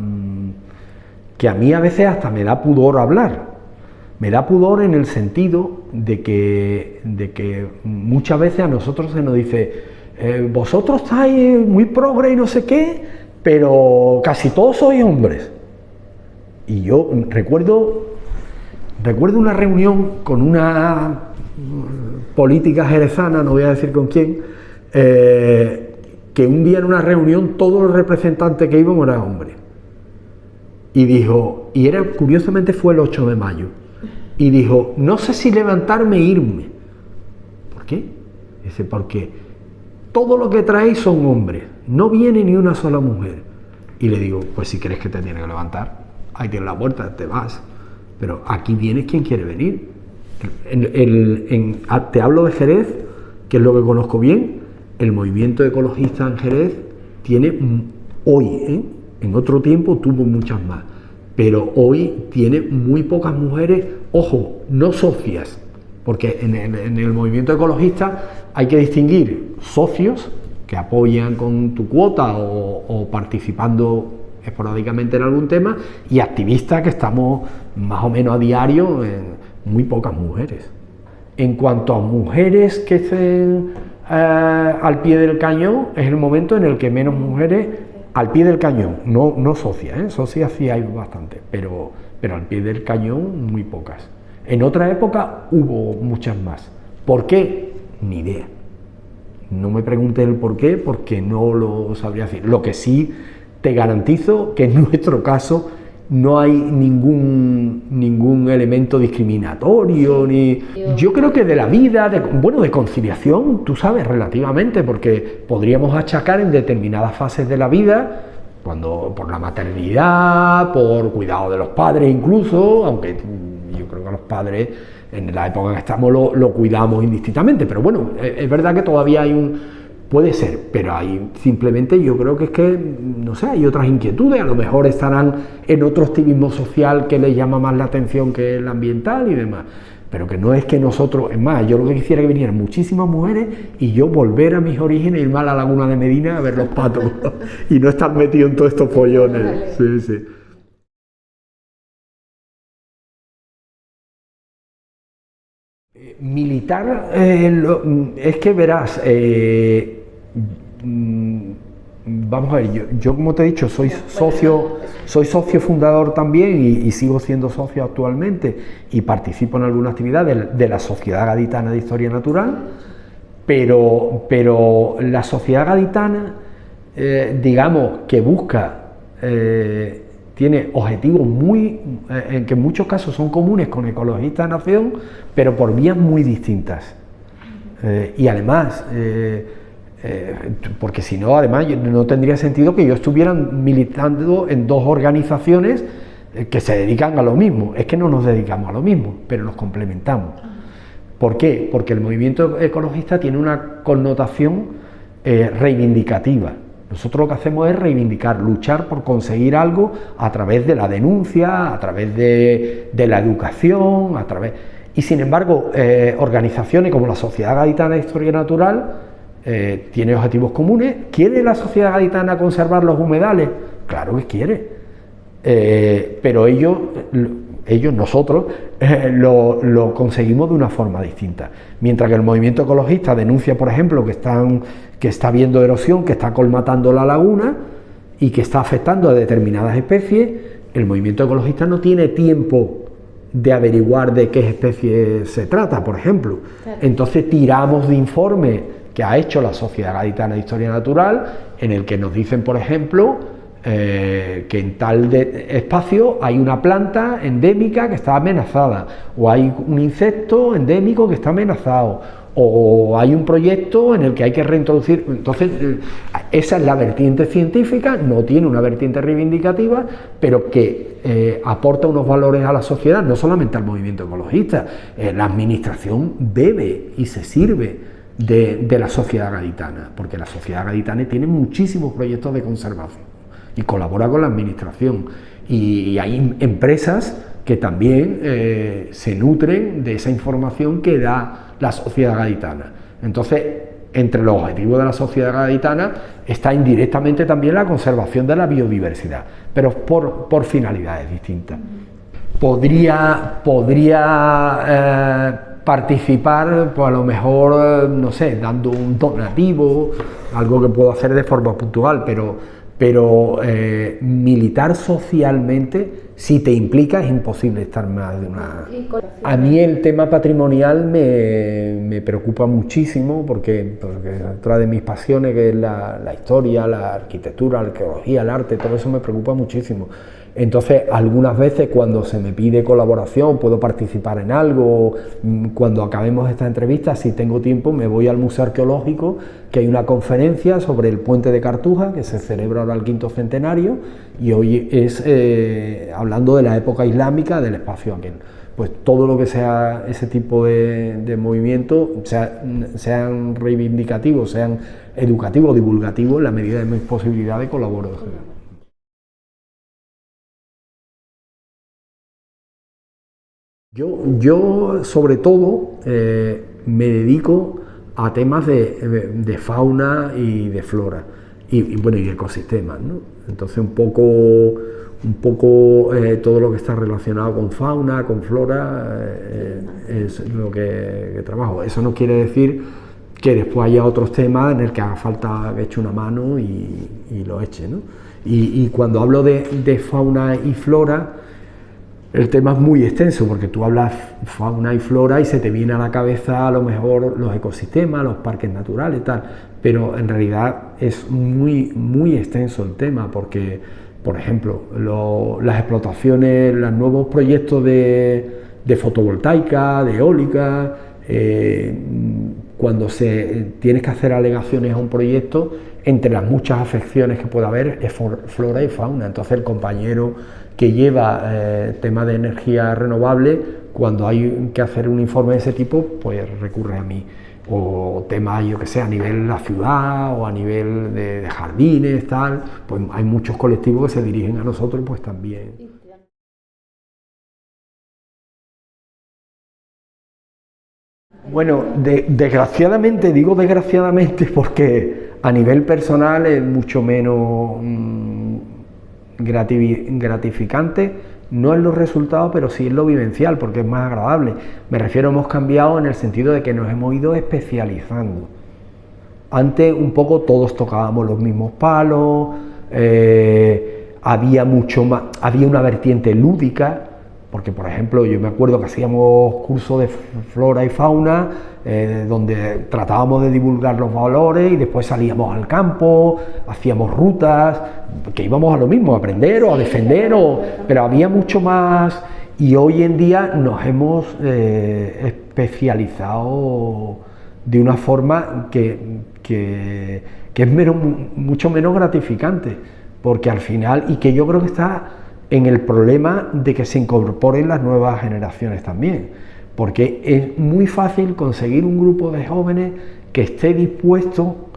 que a mí a veces hasta me da pudor hablar. Me da pudor en el sentido de que muchas veces a nosotros se nos dice vosotros estáis muy progre y no sé qué, pero casi todos sois hombres. Y yo recuerdo una reunión con una política jerezana, no voy a decir con quién, que un día en una reunión todos los representantes que íbamos eran hombres. Y dijo, curiosamente fue el 8 de mayo, y dijo, no sé si levantarme e irme. ¿Por qué? Dice, porque todo lo que traéis son hombres, no viene ni una sola mujer. Y le digo, pues si crees que te tienes que levantar, ahí tienes la puerta, te vas. Pero aquí vienes quien quiere venir. Te hablo de Jerez, que es lo que conozco bien. El movimiento ecologista en Jerez tiene hoy, en otro tiempo tuvo muchas más, pero hoy tiene muy pocas mujeres, ojo, no socias, porque en el movimiento ecologista hay que distinguir socios que apoyan con tu cuota o participando esporádicamente en algún tema, y activistas que estamos más o menos a diario, muy pocas mujeres. En cuanto a mujeres que estén al pie del cañón, es el momento en el que menos mujeres al pie del cañón, no socias, socias sí hay bastante, pero al pie del cañón muy pocas. En otra época hubo muchas más. ¿Por qué? Ni idea. No me preguntes el por qué, porque no lo sabría decir. Lo que sí te garantizo que en nuestro caso no hay ningún elemento discriminatorio, ni... Yo creo que de la vida, de conciliación, tú sabes, relativamente, porque podríamos achacar en determinadas fases de la vida, por la maternidad, por cuidado de los padres incluso, aunque yo creo que los padres en la época en que estamos lo cuidamos indistintamente, pero bueno, es verdad que todavía hay puede ser, pero hay simplemente, yo creo que es que, no sé, hay otras inquietudes, a lo mejor estarán en otro activismo social que les llama más la atención que el ambiental y demás, pero que no es que nosotros, es más, yo lo que quisiera es que vinieran muchísimas mujeres y yo volver a mis orígenes, irme a la Laguna de Medina a ver los patos y no estar metido en todos estos pollones. Sí, sí. Militar, es que verás, vamos a ver, yo como te he dicho, soy socio fundador también y sigo siendo socio actualmente y participo en alguna actividad de la Sociedad Gaditana de Historia Natural, pero la Sociedad Gaditana, digamos, que busca, tiene objetivos en que en muchos casos son comunes con Ecologistas de Nación, pero por vías muy distintas. Y además, porque si no, además no tendría sentido que yo estuviera militando en dos organizaciones que se dedican a lo mismo. Es que no nos dedicamos a lo mismo, pero nos complementamos. ¿Por qué? Porque el movimiento ecologista tiene una connotación reivindicativa. Nosotros lo que hacemos es reivindicar, luchar por conseguir algo a través de la denuncia, a través de la educación, y sin embargo, organizaciones como la Sociedad Gaditana de Historia Natural tiene objetivos comunes. ¿Quiere la Sociedad Gaditana conservar los humedales? Claro que quiere, pero nosotros lo conseguimos de una forma distinta. Mientras que el movimiento ecologista denuncia, por ejemplo, que está habiendo erosión, que está colmatando la laguna y que está afectando a determinadas especies, el movimiento ecologista no tiene tiempo de averiguar de qué especie se trata, por ejemplo. Entonces tiramos de informes que ha hecho la Sociedad Gaditana de Historia Natural, en el que nos dicen, por ejemplo, que en tal espacio hay una planta endémica que está amenazada, o hay un insecto endémico que está amenazado, o hay un proyecto en el que hay que reintroducir. Entonces, esa es la vertiente científica, no tiene una vertiente reivindicativa, pero que aporta unos valores a la sociedad, no solamente al movimiento ecologista. La administración bebe y se sirve de la Sociedad Gaditana, porque la Sociedad Gaditana tiene muchísimos proyectos de conservación y colabora con la administración, y hay empresas que también se nutren de esa información que da la Sociedad Gaditana. Entonces, entre los objetivos de la Sociedad Gaditana está indirectamente también la conservación de la biodiversidad, pero por finalidades distintas. Podría participar, pues a lo mejor, no sé, dando un donativo, algo que puedo hacer de forma puntual, pero militar socialmente, si te implica, es imposible estar más de una... A mí el tema patrimonial me preocupa muchísimo, porque otra de mis pasiones, que es la historia, la arquitectura, la arqueología, el arte, todo eso me preocupa muchísimo. Entonces, algunas veces cuando se me pide colaboración, puedo participar en algo. Cuando acabemos esta entrevista, si tengo tiempo, me voy al Museo Arqueológico, que hay una conferencia sobre el puente de Cartuja, que se celebra ahora el 5º centenario, y hoy es hablando de la época islámica del espacio aquel. Pues todo lo que sea ese tipo de movimiento, sean reivindicativos, sean educativos, divulgativos, en la medida de mis posibilidades colaboro. Yo sobre todo me dedico a temas de fauna y de flora y bueno, y ecosistemas, ¿no? Entonces un poco todo lo que está relacionado con fauna, con flora, es lo que trabajo. Eso no quiere decir que después haya otros temas en el que haga falta que eche una mano y lo eche, ¿no? Y cuando hablo de fauna y flora, el tema es muy extenso, porque tú hablas fauna y flora y se te viene a la cabeza a lo mejor los ecosistemas, los parques naturales, tal, pero en realidad es muy extenso el tema, porque, por ejemplo, las explotaciones, los nuevos proyectos de fotovoltaica, de eólica, cuando tienes que hacer alegaciones a un proyecto, entre las muchas afecciones que puede haber es flora y fauna. Entonces el compañero que lleva tema de energía renovable, cuando hay que hacer un informe de ese tipo, pues recurre a mí. O temas, yo que sé, a nivel de la ciudad o a nivel de jardines, tal, pues hay muchos colectivos que se dirigen a nosotros, pues también. Bueno, desgraciadamente, digo desgraciadamente porque a nivel personal es mucho menos gratificante, no en los resultados, pero sí en lo vivencial, porque es más agradable. Me refiero, hemos cambiado en el sentido de que nos hemos ido especializando. Antes un poco todos tocábamos los mismos palos, había una vertiente lúdica, porque por ejemplo yo me acuerdo que hacíamos cursos de flora y fauna, donde tratábamos de divulgar los valores y después salíamos al campo, hacíamos rutas, que íbamos a lo mismo, a aprender o a defender, pero había mucho más, y hoy en día nos hemos especializado de una forma que es mucho menos gratificante, porque al final, y que yo creo que está en el problema de que se incorporen las nuevas generaciones también, porque es muy fácil conseguir un grupo de jóvenes que esté dispuesto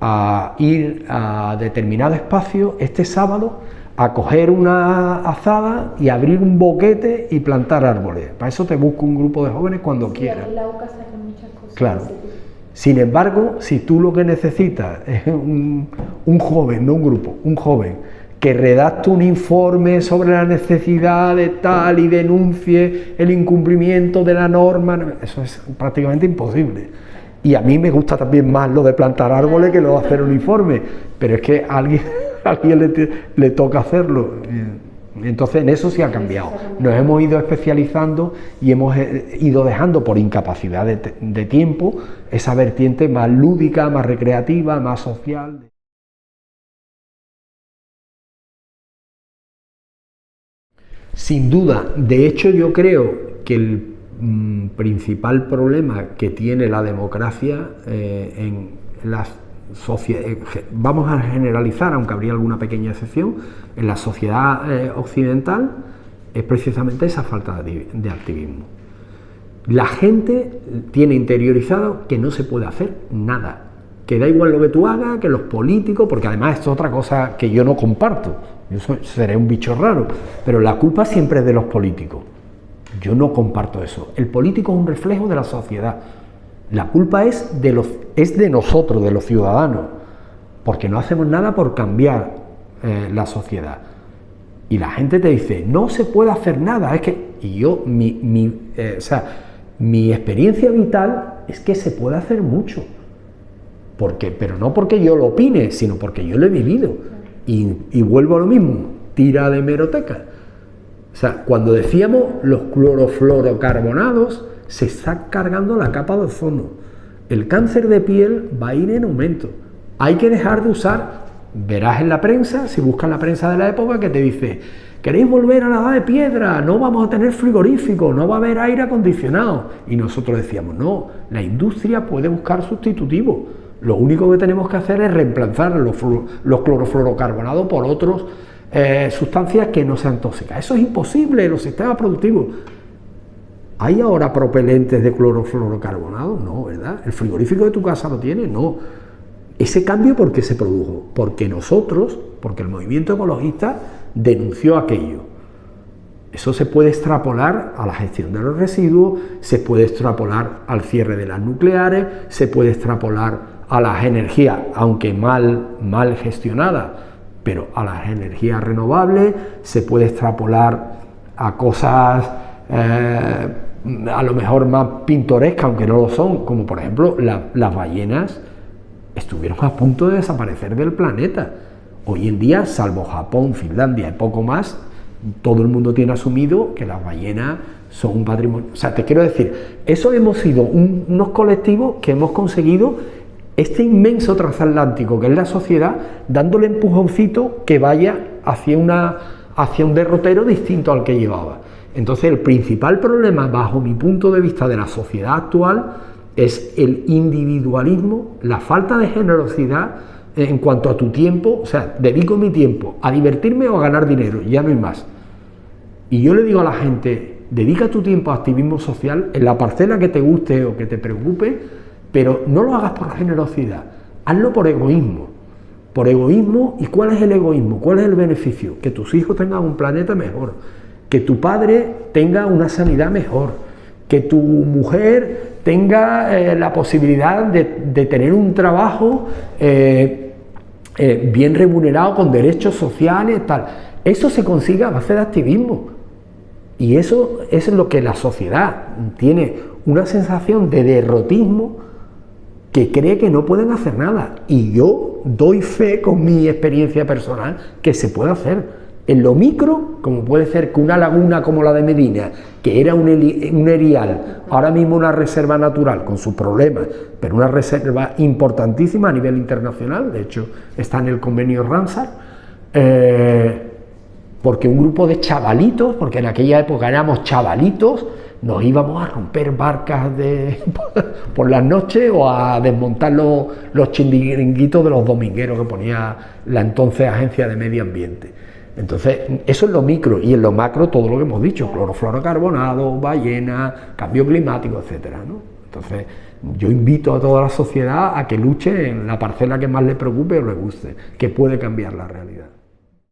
a ir a determinado espacio este sábado a coger una azada y abrir un boquete y plantar árboles. Para eso te busco un grupo de jóvenes cuando quieras. En la UCA se hacen muchas cosas. Claro. Sin embargo, si tú lo que necesitas es un joven, no un grupo, un joven que redacte un informe sobre la necesidad de tal y denuncie el incumplimiento de la norma, eso es prácticamente imposible. Y a mí me gusta también más lo de plantar árboles que lo de hacer un informe, pero es que a alguien le toca hacerlo. Entonces en eso sí ha cambiado. Nos hemos ido especializando y hemos ido dejando por incapacidad de tiempo esa vertiente más lúdica, más recreativa, más social. Sin duda, de hecho yo creo que el principal problema que tiene la democracia en las sociedades, vamos a generalizar, aunque habría alguna pequeña excepción, en la sociedad occidental, es precisamente esa falta de activismo. La gente tiene interiorizado que no se puede hacer nada, que da igual lo que tú hagas, que los políticos, porque además esto es otra cosa que yo no comparto, yo seré un bicho raro, pero la culpa siempre es de los políticos. Yo no comparto eso. El político es un reflejo de la sociedad. La culpa es de nosotros, de los ciudadanos, porque no hacemos nada por cambiar la sociedad. Y la gente te dice, no se puede hacer nada, es que... Y yo, mi experiencia vital es que se puede hacer mucho. Pero no porque yo lo opine, sino porque yo lo he vivido. Y vuelvo a lo mismo, tira de hemeroteca. O sea, cuando decíamos los clorofluorocarbonados, se está cargando la capa de ozono. El cáncer de piel va a ir en aumento. Hay que dejar de usar, verás en la prensa, si buscas la prensa de la época, que te dice, ¿queréis volver a la edad de piedra? No vamos a tener frigorífico, no va a haber aire acondicionado. Y nosotros decíamos, no, la industria puede buscar sustitutivos. Lo único que tenemos que hacer es reemplazar los clorofluorocarbonados por otros sustancias que no sean tóxicas. Eso es imposible en los sistemas productivos. ¿Hay ahora propelentes de clorofluorocarbonados? No, ¿verdad? ¿El frigorífico de tu casa lo tiene? No. ¿Ese cambio por qué se produjo? Porque el movimiento ecologista denunció aquello. Eso se puede extrapolar a la gestión de los residuos, se puede extrapolar al cierre de las nucleares, se puede extrapolar a las energías, aunque mal gestionadas, pero a las energías renovables, se puede extrapolar a cosas a lo mejor más pintorescas, aunque no lo son, como por ejemplo las ballenas estuvieron a punto de desaparecer del planeta. Hoy en día, salvo Japón, Finlandia y poco más, todo el mundo tiene asumido que las ballenas son un patrimonio. O sea, te quiero decir, eso hemos sido unos colectivos que hemos conseguido este inmenso transatlántico que es la sociedad, dándole empujoncito que vaya hacia un derrotero distinto al que llevaba. Entonces, el principal problema, bajo mi punto de vista, de la sociedad actual es el individualismo, la falta de generosidad en cuanto a tu tiempo. O sea, dedico mi tiempo a divertirme o a ganar dinero, ya no hay más. Y yo le digo a la gente, dedica tu tiempo a activismo social en la parcela que te guste o que te preocupe, pero no lo hagas por generosidad, hazlo por egoísmo. Por egoísmo. ¿Y cuál es el egoísmo? ¿Cuál es el beneficio? Que tus hijos tengan un planeta mejor, que tu padre tenga una sanidad mejor, que tu mujer tenga la posibilidad de tener un trabajo bien remunerado, con derechos sociales, tal. Eso se consigue a base de activismo. Y eso es lo que la sociedad tiene, una sensación de derrotismo, que cree que no pueden hacer nada. Y yo doy fe con mi experiencia personal que se puede hacer. En lo micro, como puede ser que una laguna como la de Medina, que era un erial, ahora mismo una reserva natural con sus problemas, pero una reserva importantísima a nivel internacional, de hecho está en el convenio Ramsar, porque un grupo de chavalitos, porque en aquella época éramos chavalitos, nos íbamos a romper barcas por las noches o a desmontar los chiringuitos de los domingueros que ponía la entonces Agencia de Medio Ambiente. Entonces, eso es lo micro, y en lo macro todo lo que hemos dicho, clorofluorocarbonados, ballenas, cambio climático, etcétera, ¿no? Entonces, yo invito a toda la sociedad a que luche en la parcela que más le preocupe o le guste, que puede cambiar la realidad.